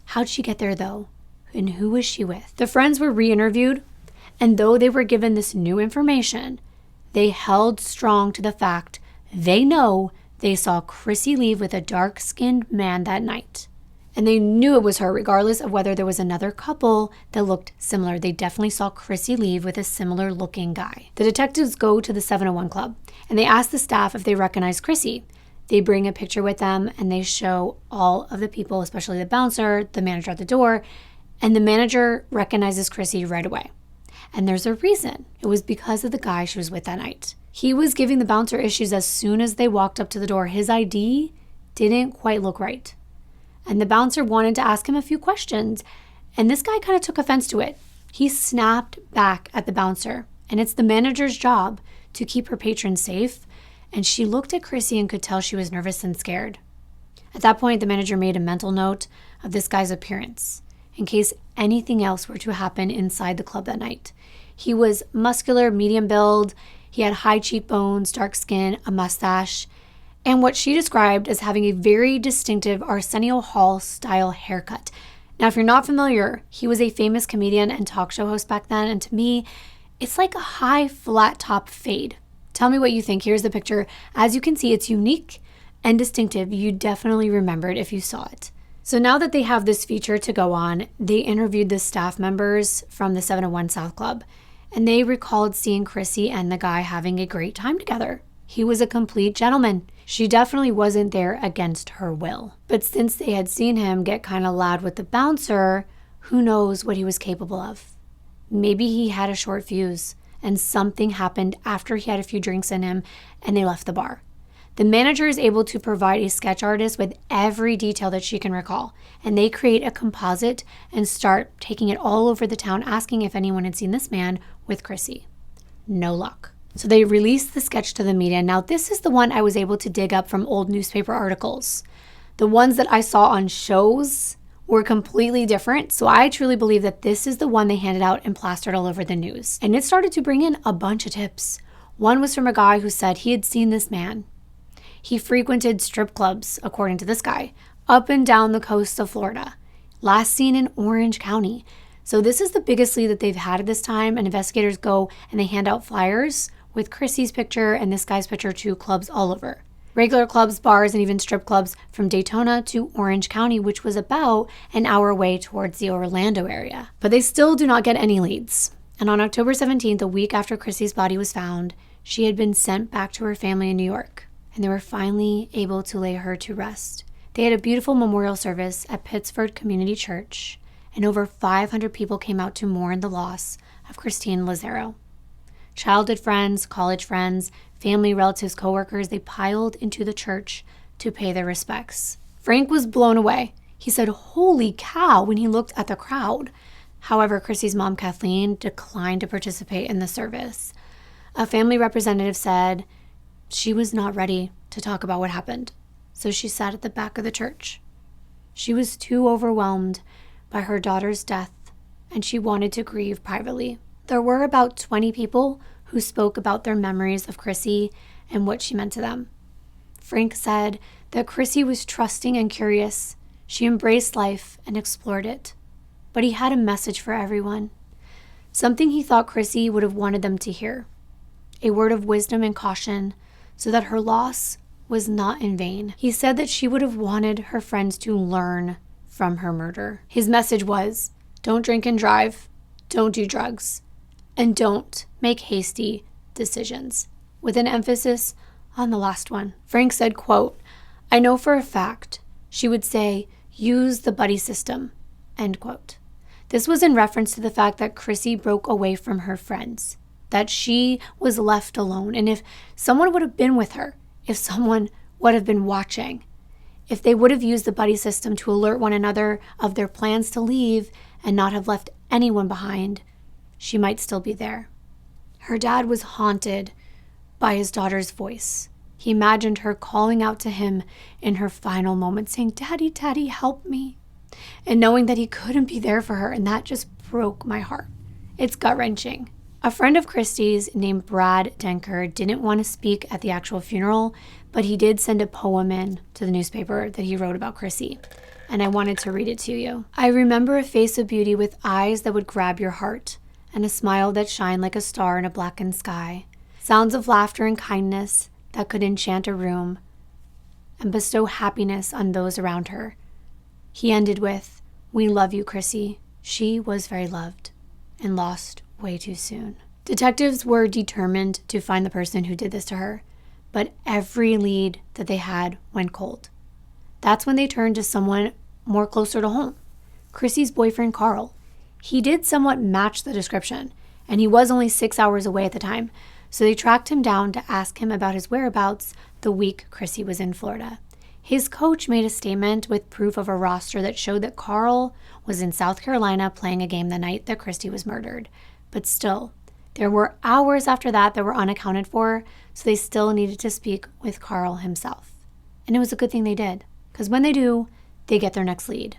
How'd she get there though? And who was she with? The friends were re-interviewed, and though they were given this new information, they held strong to the fact they know they saw Chrissy leave with a dark-skinned man that night. And they knew it was her regardless of whether there was another couple that looked similar. They definitely saw Chrissy leave with a similar looking guy. The detectives go to the 701 club and they ask the staff if they recognize Chrissy. They bring a picture with them and they show all of the people, especially the bouncer, the manager at the door, and the manager recognizes Chrissy right away. And there's a reason. It was because of the guy she was with that night. He was giving the bouncer issues as soon as they walked up to the door. His ID didn't quite look right. And the bouncer wanted to ask him a few questions, and this guy kind of took offense to it. He snapped back at the bouncer, and it's the manager's job to keep her patrons safe, and she looked at Chrissy and could tell she was nervous and scared. At that point, the manager made a mental note of this guy's appearance in case anything else were to happen inside the club that night. He was muscular, medium build, he had high cheekbones, dark skin, a mustache, and what she described as having a very distinctive Arsenio Hall style haircut. Now, if you're not familiar, he was a famous comedian and talk show host back then, and to me, it's like a high flat top fade. Tell me what you think. Here's the picture. As you can see, it's unique and distinctive. You definitely remember it if you saw it. So now that they have this feature to go on, they interviewed the staff members from the 701 South Club, and they recalled seeing Chrissy and the guy having a great time together. He was a complete gentleman. She definitely wasn't there against her will. But since they had seen him get kind of loud with the bouncer, who knows what he was capable of? Maybe he had a short fuse and something happened after he had a few drinks in him and they left the bar. The manager is able to provide a sketch artist with every detail that she can recall, and they create a composite and start taking it all over the town asking if anyone had seen this man with Chrissy. No luck. So they released the sketch to the media. Now, this is the one I was able to dig up from old newspaper articles. The ones that I saw on shows were completely different. So I truly believe that this is the one they handed out and plastered all over the news. And it started to bring in a bunch of tips. One was from a guy who said he had seen this man. He frequented strip clubs, according to this guy, up and down the coast of Florida. Last seen in Orange County. So this is the biggest lead that they've had at this time. And investigators go and they hand out flyers with Chrissy's picture and this guy's picture to clubs all over. Regular clubs, bars, and even strip clubs from Daytona to Orange County, which was about an hour away towards the Orlando area. But they still do not get any leads. And on October 17th, a week after Chrissy's body was found, she had been sent back to her family in New York, and they were finally able to lay her to rest. They had a beautiful memorial service at Pittsford Community Church, and over 500 people came out to mourn the loss of Christine Lazzaro. Childhood friends, college friends, family, relatives, coworkers, they piled into the church to pay their respects. Frank was blown away. He said, "Holy cow," when he looked at the crowd. However, Chrissy's mom, Kathleen, declined to participate in the service. A family representative said she was not ready to talk about what happened, so she sat at the back of the church. She was too overwhelmed by her daughter's death, and she wanted to grieve privately. There were about 20 people who spoke about their memories of Chrissy and what she meant to them. Frank said that Chrissy was trusting and curious. She embraced life and explored it. But he had a message for everyone. Something he thought Chrissy would have wanted them to hear. A word of wisdom and caution so that her loss was not in vain. He said that she would have wanted her friends to learn from her murder. His message was, don't drink and drive, don't do drugs, and don't make hasty decisions, with an emphasis on the last one. Frank said, quote, I know for a fact she would say, use the buddy system, end quote. This was in reference to the fact that Chrissy broke away from her friends, that she was left alone. And if someone would have been with her, if someone would have been watching, if they would have used the buddy system to alert one another of their plans to leave and not have left anyone behind, she might still be there. Her dad was haunted by his daughter's voice. He imagined her calling out to him in her final moments, saying, Daddy, Daddy, help me. And knowing that he couldn't be there for her, and that just broke my heart. It's gut-wrenching. A friend of Christie's named Brad Denker didn't want to speak at the actual funeral, but he did send a poem in to the newspaper that he wrote about Chrissy, and I wanted to read it to you. I remember a face of beauty with eyes that would grab your heart, and a smile that shined like a star in a blackened sky. Sounds of laughter and kindness that could enchant a room and bestow happiness on those around her. He ended with, we love you, Chrissy. She was very loved and lost way too soon. Detectives were determined to find the person who did this to her, but every lead that they had went cold. That's when they turned to someone more closer to home, Chrissy's boyfriend, Carl. He did somewhat match the description, and he was only 6 hours away at the time, so they tracked him down to ask him about his whereabouts the week Chrissy was in Florida. His coach made a statement with proof of a roster that showed that Carl was in South Carolina playing a game the night that Chrissy was murdered. But still, there were hours after that were unaccounted for, so they still needed to speak with Carl himself. And it was a good thing they did, because when they do, they get their next lead.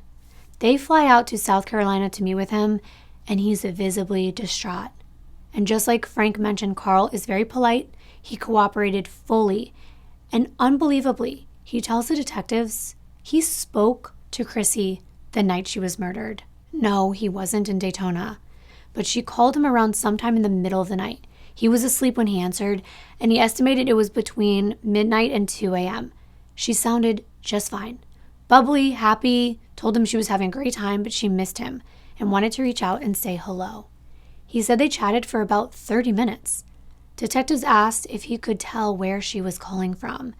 They fly out to South Carolina to meet with him, and he's visibly distraught. And just like Frank mentioned, Carl is very polite. He cooperated fully, and unbelievably, he tells the detectives he spoke to Chrissy the night she was murdered. No, he wasn't in Daytona, but she called him around sometime in the middle of the night. He was asleep when he answered, and he estimated it was between midnight and 2 a.m. She sounded just fine. Bubbly, happy, told him she was having a great time, but she missed him and wanted to reach out and say hello. He said they chatted for about 30 minutes. Detectives asked if he could tell where she was calling from,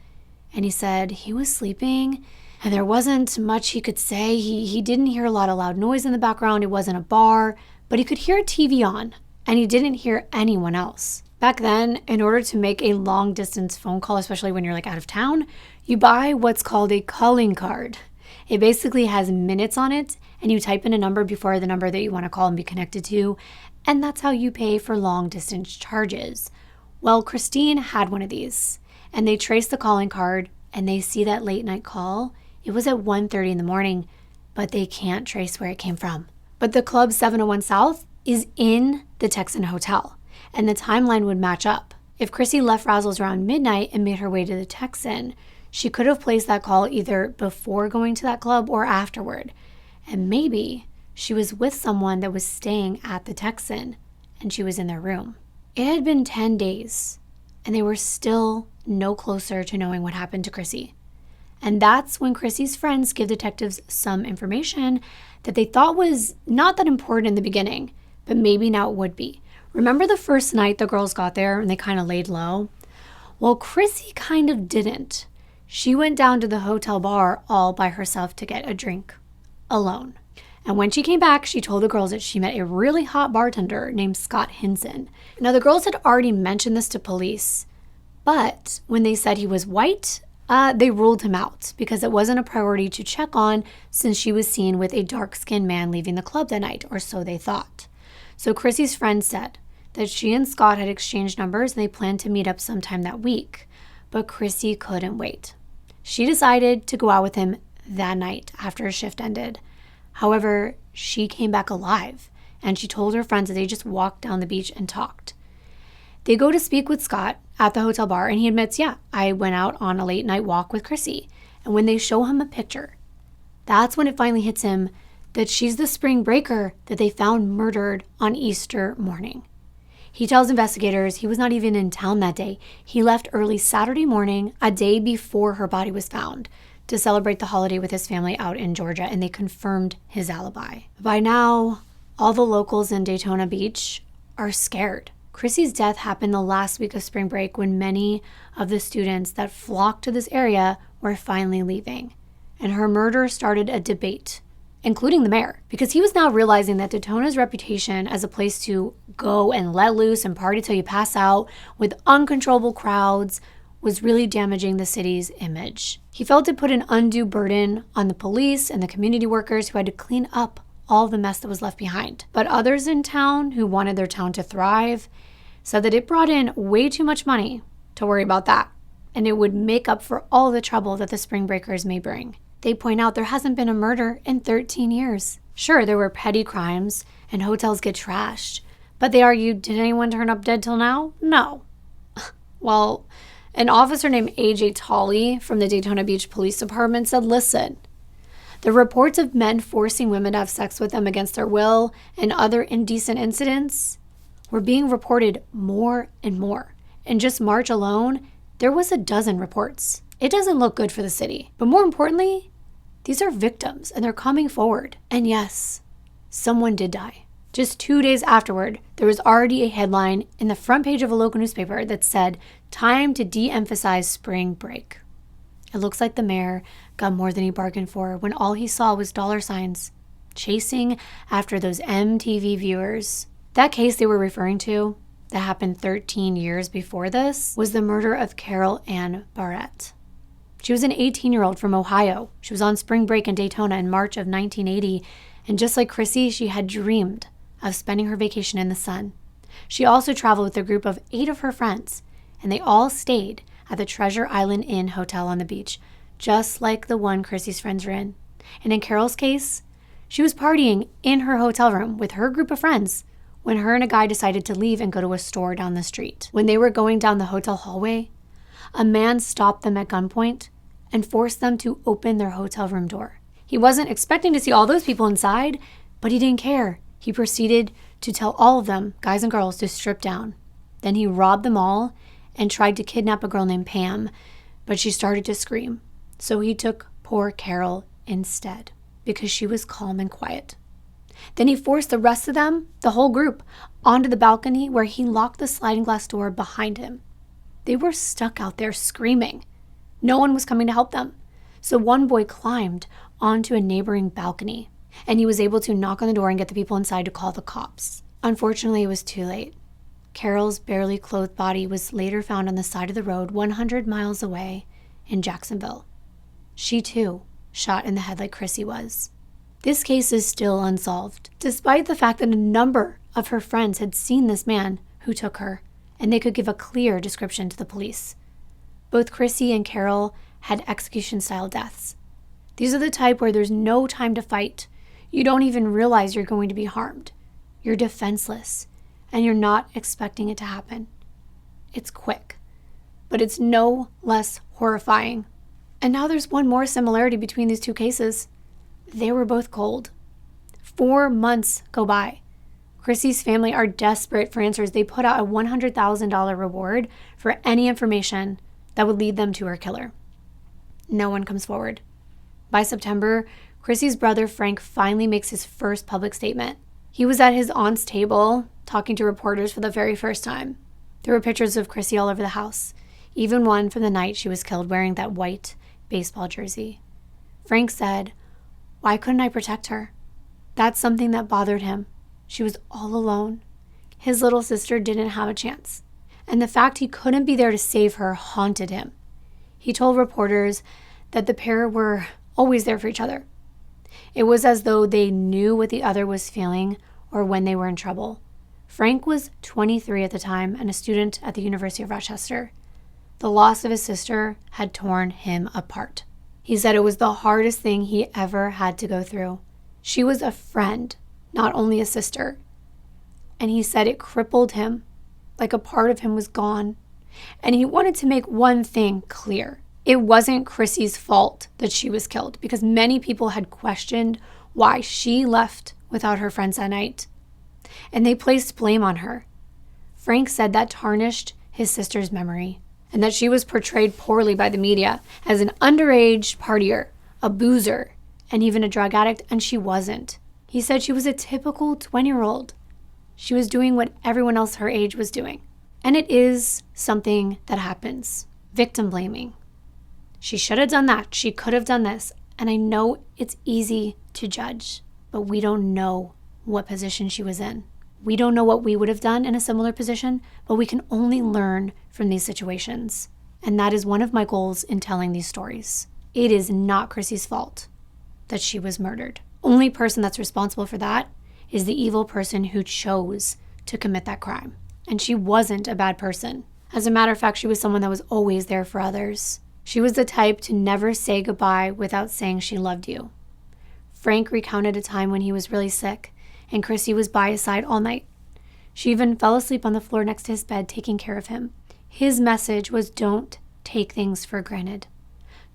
and he said he was sleeping and there wasn't much he could say. He didn't hear a lot of loud noise in the background. It wasn't a bar, but he could hear a TV on, and he didn't hear anyone else. Back then, in order to make a long-distance phone call, especially when you're like out of town, you buy what's called a calling card. It basically has minutes on it, and you type in a number before the number that you want to call and be connected to, and that's how you pay for long-distance charges. Well, Christine had one of these, and they traced the calling card, and they see that late-night call. It was at 1:30 in the morning, but they can't trace where it came from. But the Club 701 South is in the Texan Hotel, and the timeline would match up. If Chrissy left Razzles around midnight and made her way to the Texan, she could have placed that call either before going to that club or afterward. And maybe she was with someone that was staying at the Texan, and she was in their room. It had been 10 days, and they were still no closer to knowing what happened to Chrissy. And that's when Chrissy's friends give detectives some information that they thought was not that important in the beginning, but maybe now it would be. Remember the first night the girls got there and they kind of laid low? Well, Chrissy kind of didn't. She went down to the hotel bar all by herself to get a drink, alone. And when she came back, she told the girls that she met a really hot bartender named Scott Hinson. Now, the girls had already mentioned this to police, but when they said he was white, they ruled him out because it wasn't a priority to check on since she was seen with a dark-skinned man leaving the club that night, or so they thought. So Chrissy's friend said that she and Scott had exchanged numbers and they planned to meet up sometime that week, but Chrissy couldn't wait. She decided to go out with him that night after his shift ended. However, she came back alive, and she told her friends that they just walked down the beach and talked. They go to speak with Scott at the hotel bar, and he admits, yeah, I went out on a late night walk with Chrissy. And when they show him a picture, that's when it finally hits him that she's the spring breaker that they found murdered on Easter morning. He tells investigators he was not even in town that day. He left early Saturday morning, a day before her body was found, to celebrate the holiday with his family out in Georgia, and they confirmed his alibi. By now, all the locals in Daytona Beach are scared. Chrissy's death happened the last week of spring break when many of the students that flocked to this area were finally leaving. And her murder started a debate, including the mayor, because he was now realizing that Daytona's reputation as a place to go and let loose and party till you pass out with uncontrollable crowds was really damaging the city's image. He felt it put an undue burden on the police and the community workers who had to clean up all the mess that was left behind. But others in town who wanted their town to thrive said that it brought in way too much money to worry about that, and it would make up for all the trouble that the spring breakers may bring. They point out there hasn't been a murder in 13 years. Sure, there were petty crimes and hotels get trashed, but they argued, did anyone turn up dead till now? No. Well, an officer named A.J. Tolley from the Daytona Beach Police Department said, listen, the reports of men forcing women to have sex with them against their will and other indecent incidents were being reported more and more. In just March alone, there was a dozen reports. It doesn't look good for the city. But more importantly, these are victims and they're coming forward. And yes, someone did die. Just 2 days afterward, there was already a headline in the front page of a local newspaper that said, time to de-emphasize spring break. It looks like the mayor got more than he bargained for when all he saw was dollar signs chasing after those MTV viewers. That case they were referring to that happened 13 years before this was the murder of Carol Ann Barrett. She was an 18-year-old from Ohio. She was on spring break in Daytona in March of 1980, and just like Chrissy, she had dreamed of spending her vacation in the sun. She also traveled with a group of 8 of her friends, and they all stayed at the Treasure Island Inn Hotel on the beach, just like the one Chrissy's friends were in. And in Carol's case, she was partying in her hotel room with her group of friends when her and a guy decided to leave and go to a store down the street. When they were going down the hotel hallway, a man stopped them at gunpoint and forced them to open their hotel room door. He wasn't expecting to see all those people inside, but he didn't care. He proceeded to tell all of them, guys and girls, to strip down. Then he robbed them all and tried to kidnap a girl named Pam, but she started to scream. So he took poor Carol instead because she was calm and quiet. Then he forced the rest of them, the whole group, onto the balcony where he locked the sliding glass door behind him. They were stuck out there screaming. No one was coming to help them. So one boy climbed onto a neighboring balcony, and he was able to knock on the door and get the people inside to call the cops. Unfortunately, it was too late. Carol's barely clothed body was later found on the side of the road 100 miles away in Jacksonville. She too shot in the head like Chrissy was. This case is still unsolved, despite the fact that a number of her friends had seen this man who took her, and they could give a clear description to the police. Both Chrissy and Carol had execution-style deaths. These are the type where there's no time to fight. You don't even realize you're going to be harmed. You're defenseless, and you're not expecting it to happen. It's quick, but it's no less horrifying. And now there's one more similarity between these two cases. They were both cold. 4 months go by. Chrissy's family are desperate for answers. They put out a $100,000 reward for any information that would lead them to her killer. No one comes forward. By September, Chrissy's brother Frank finally makes his first public statement. He was at his aunt's table talking to reporters for the very first time. There were pictures of Chrissy all over the house, even one from the night she was killed wearing that white baseball jersey. Frank said, "Why couldn't I protect her?" That's something that bothered him. She was all alone. His little sister didn't have a chance. And the fact he couldn't be there to save her haunted him. He told reporters that the pair were always there for each other. It was as though they knew what the other was feeling or when they were in trouble. Frank was 23 at the time and a student at the University of Rochester. The loss of his sister had torn him apart. He said it was the hardest thing he ever had to go through. She was a friend, not only a sister. And he said it crippled him. like a part of him was gone. And he wanted to make one thing clear. It wasn't Chrissy's fault that she was killed, because many people had questioned why she left without her friends that night. And they placed blame on her. Frank said that tarnished his sister's memory, and that she was portrayed poorly by the media as an underage partier, a boozer, and even a drug addict, and she wasn't. He said she was a typical 20-year-old. She was doing what everyone else her age was doing. And it is something that happens. Victim blaming. She should have done that. She could have done this. And I know it's easy to judge, but we don't know what position she was in. We don't know what we would have done in a similar position, but we can only learn from these situations. And that is one of my goals in telling these stories. It is not Chrissy's fault that she was murdered. Only person that's responsible for that is the evil person who chose to commit that crime. And she wasn't a bad person. As a matter of fact, she was someone that was always there for others. She was the type to never say goodbye without saying she loved you. Frank recounted a time when he was really sick, and Chrissy was by his side all night. She even fell asleep on the floor next to his bed, taking care of him. His message was, don't take things for granted.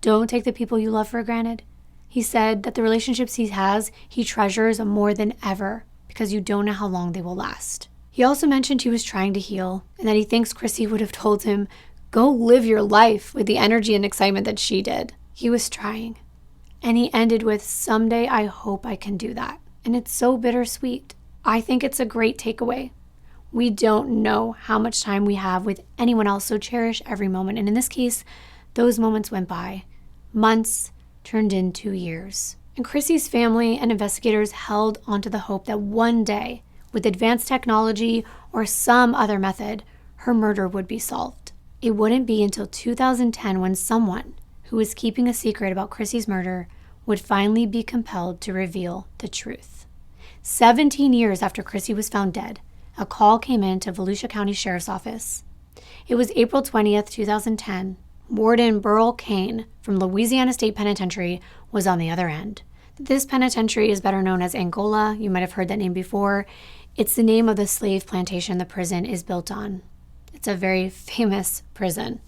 Don't take the people you love for granted. He said that the relationships he has, he treasures more than ever, because you don't know how long they will last. He also mentioned he was trying to heal, and that he thinks Chrissy would have told him, go live your life with the energy and excitement that she did. He was trying. And he ended with, someday I hope I can do that. And it's so bittersweet. I think it's a great takeaway. We don't know how much time we have with anyone else, so cherish every moment. And in this case, those moments went by. Months turned into years. And Chrissy's family and investigators held onto the hope that one day, with advanced technology or some other method, her murder would be solved. It wouldn't be until 2010 when someone who was keeping a secret about Chrissy's murder would finally be compelled to reveal the truth. 17 years after Chrissy was found dead, a call came in to Volusia County Sheriff's Office. It was April 20th, 2010. Warden Burl Kane from Louisiana State Penitentiary was on the other end. This penitentiary is better known as Angola. You might have heard that name before. It's the name of the slave plantation the prison is built on. It's a very famous prison.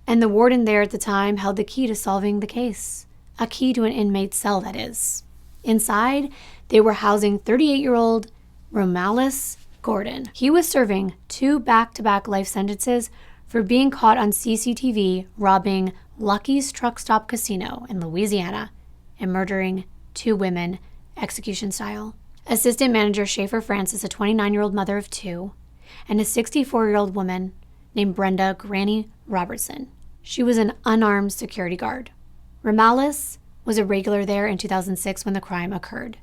And the warden there at the time held the key to solving the case. A key to an inmate's cell, that is. Inside, they were housing 38-year-old Romalis Gordon. He was serving 2 back-to-back life sentences for being caught on CCTV robbing Lucky's Truck Stop Casino in Louisiana and murdering 2 women, execution style. Assistant Manager Schaefer Francis, a 29-year-old mother of 2, and a 64-year-old woman named Brenda Granny Robertson. She was an unarmed security guard. Romalis was a regular there in 2006 when the crime occurred.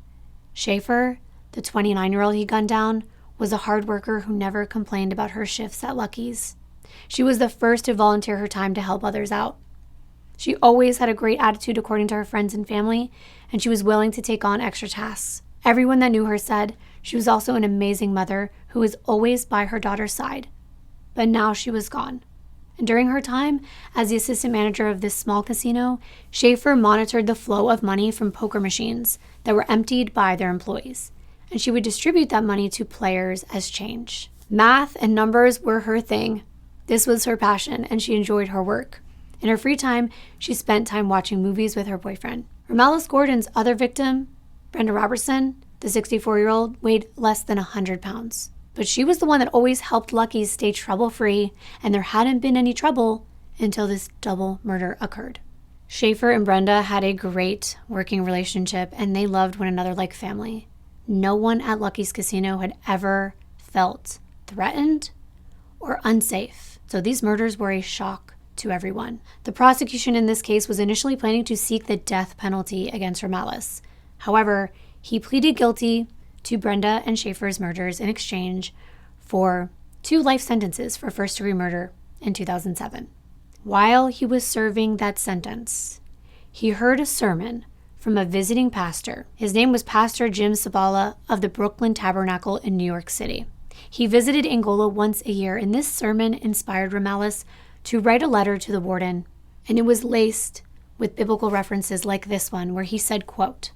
Schaefer, the 29-year-old he gunned down, was a hard worker who never complained about her shifts at Lucky's. She was the first to volunteer her time to help others out. She always had a great attitude according to her friends and family, and she was willing to take on extra tasks. Everyone that knew her said she was also an amazing mother who was always by her daughter's side. But now she was gone. And during her time as the assistant manager of this small casino, Schaefer monitored the flow of money from poker machines that were emptied by their employees. And she would distribute that money to players as change. Math and numbers were her thing. This was her passion, and she enjoyed her work. In her free time, she spent time watching movies with her boyfriend. Romalis Gordon's other victim, Brenda Robertson, the 64-year-old, weighed less than 100 pounds. But she was the one that always helped Lucky's stay trouble-free, and there hadn't been any trouble until this double murder occurred. Schaefer and Brenda had a great working relationship, and they loved one another like family. No one at Lucky's Casino had ever felt threatened or unsafe, so these murders were a shock to everyone. The prosecution in this case was initially planning to seek the death penalty against Romalis. However, he pleaded guilty to Brenda and Schaefer's murders in exchange for 2 life sentences for first-degree murder in 2007. While he was serving that sentence, he heard a sermon from a visiting pastor. His name was Pastor Jim Sabala of the Brooklyn Tabernacle in New York City. He visited Angola once a year, and this sermon inspired Romalis to write a letter to the warden, and it was laced with biblical references like this one, where he said, quote,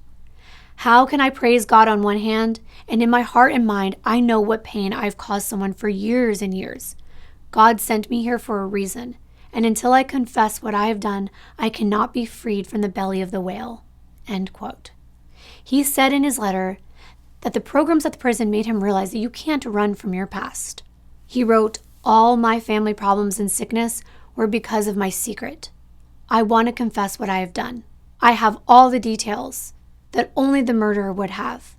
"How can I praise God on one hand, and in my heart and mind I know what pain I've caused someone for years and years, God sent me here for a reason, and until I confess what I have done, I cannot be freed from the belly of the whale." End quote. He said in his letter that the programs at the prison made him realize that you can't run from your past. He wrote, "All my family problems and sickness were because of my secret. I want to confess what I have done. I have all the details that only the murderer would have.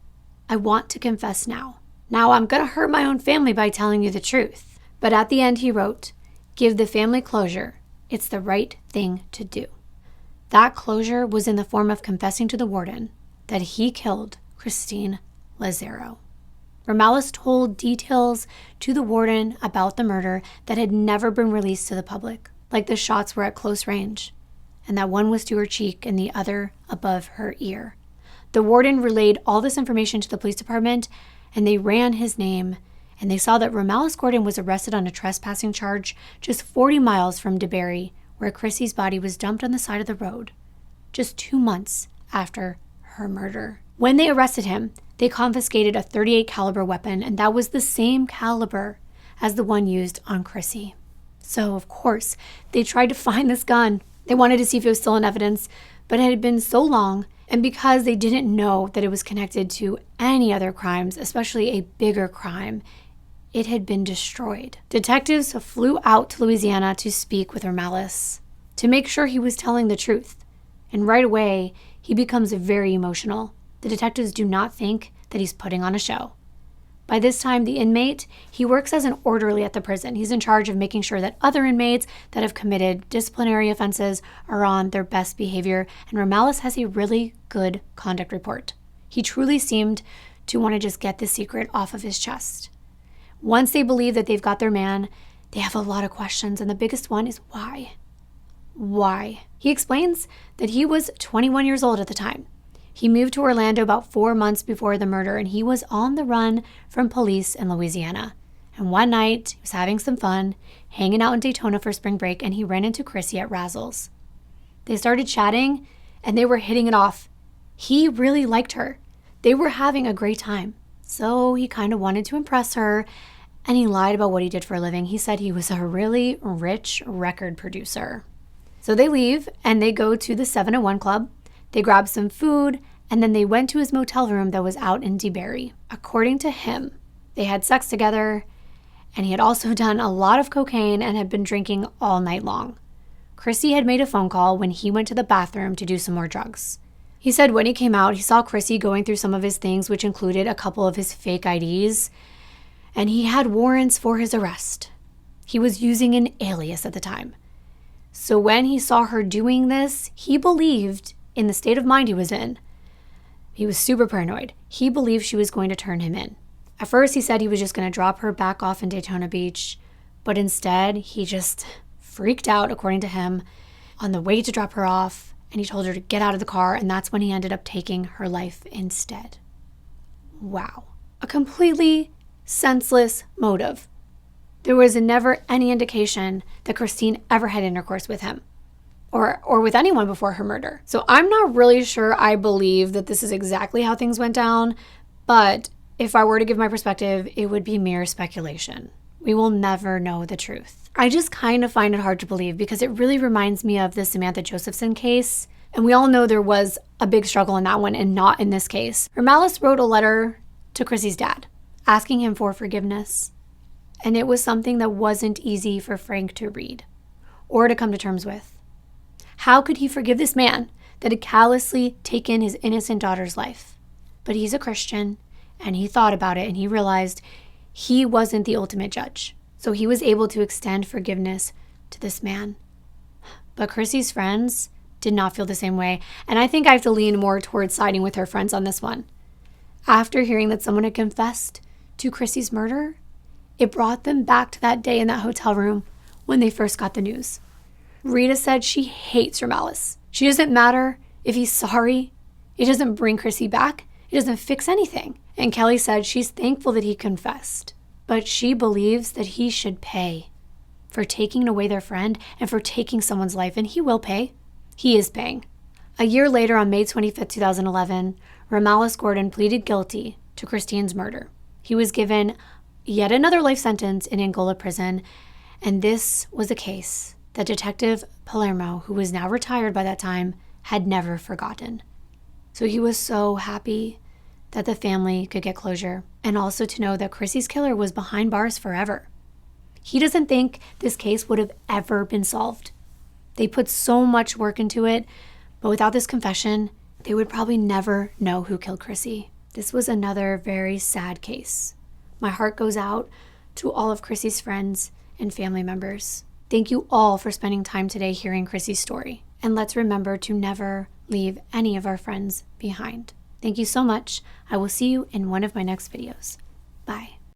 I want to confess now. Now I'm going to hurt my own family by telling you the truth." But at the end he wrote, "Give the family closure. It's the right thing to do." That closure was in the form of confessing to the warden that he killed Christine Lazzaro. Romales told details to the warden about the murder that had never been released to the public, like the shots were at close range, and that one was to her cheek and the other above her ear. The warden relayed all this information to the police department, and they ran his name, and they saw that Romales Gordon was arrested on a trespassing charge just 40 miles from DeBerry, where Chrissy's body was dumped on the side of the road, just 2 months after her murder. When they arrested him, they confiscated a .38 caliber weapon, and that was the same caliber as the one used on Chrissy. So, of course, they tried to find this gun. They wanted to see if it was still in evidence, but it had been so long, and because they didn't know that it was connected to any other crimes, especially a bigger crime, it had been destroyed. Detectives flew out to Louisiana to speak with Romales to make sure he was telling the truth. And right away, he becomes very emotional. The detectives do not think that he's putting on a show. By this time, the inmate, he works as an orderly at the prison. He's in charge of making sure that other inmates that have committed disciplinary offenses are on their best behavior, and Romales has a really good conduct report. He truly seemed to want to just get the secret off of his chest. Once they believe that they've got their man, they have a lot of questions, and the biggest one is why? Why? He explains that he was 21 years old at the time. He moved to Orlando about 4 months before the murder, and he was on the run from police in Louisiana. And one night, he was having some fun, hanging out in Daytona for spring break, and he ran into Chrissy at Razzles. They started chatting, and they were hitting it off. He really liked her. They were having a great time. So he kind of wanted to impress her, and he lied about what he did for a living. He said he was a really rich record producer. So they leave, and they go to the 701 Club. They grabbed some food, and then they went to his motel room that was out in DeBerry. According to him, they had sex together, and he had also done a lot of cocaine and had been drinking all night long. Chrissy had made a phone call when he went to the bathroom to do some more drugs. He said when he came out, he saw Chrissy going through some of his things, which included a couple of his fake IDs, and he had warrants for his arrest. He was using an alias at the time. So when he saw her doing this, he believed, in the state of mind he was in, he was super paranoid. He believed she was going to turn him in. At first, he said he was just going to drop her back off in Daytona Beach, but instead, he just freaked out, according to him, on the way to drop her off, and he told her to get out of the car, and that's when he ended up taking her life instead. Wow. A completely senseless motive. There was never any indication that Christine ever had intercourse with him or with anyone before her murder. So I'm not really sure I believe that this is exactly how things went down, but if I were to give my perspective, it would be mere speculation. We will never know the truth. I just kind of find it hard to believe because it really reminds me of the Samantha Josephson case, and we all know there was a big struggle in that one and not in this case. Romales wrote a letter to Chrissy's dad asking him for forgiveness, and it was something that wasn't easy for Frank to read or to come to terms with. How could he forgive this man that had callously taken his innocent daughter's life? But he's a Christian, and he thought about it, and he realized he wasn't the ultimate judge. So he was able to extend forgiveness to this man. But Chrissy's friends did not feel the same way, and I think I have to lean more towards siding with her friends on this one. After hearing that someone had confessed to Chrissy's murder, it brought them back to that day in that hotel room when they first got the news. Rita said she hates Romales. She doesn't matter if he's sorry. It doesn't bring Chrissy back. It doesn't fix anything. And Kelly said she's thankful that he confessed, but she believes that he should pay for taking away their friend and for taking someone's life, and he will pay. He is paying. A year later, on May 25, 2011, Romales Gordon pleaded guilty to Christine's murder. He was given yet another life sentence in Angola prison, And this was a case that Detective Palermo, who was now retired by that time, had never forgotten. So he was so happy that the family could get closure, and also to know that Chrissy's killer was behind bars forever. He doesn't think this case would have ever been solved. They put so much work into it, but without this confession, they would probably never know who killed Chrissy. This was another very sad case. My heart goes out to all of Chrissy's friends and family members. Thank you all for spending time today hearing Chrissy's story. And let's remember to never leave any of our friends behind. Thank you so much. I will see you in one of my next videos. Bye.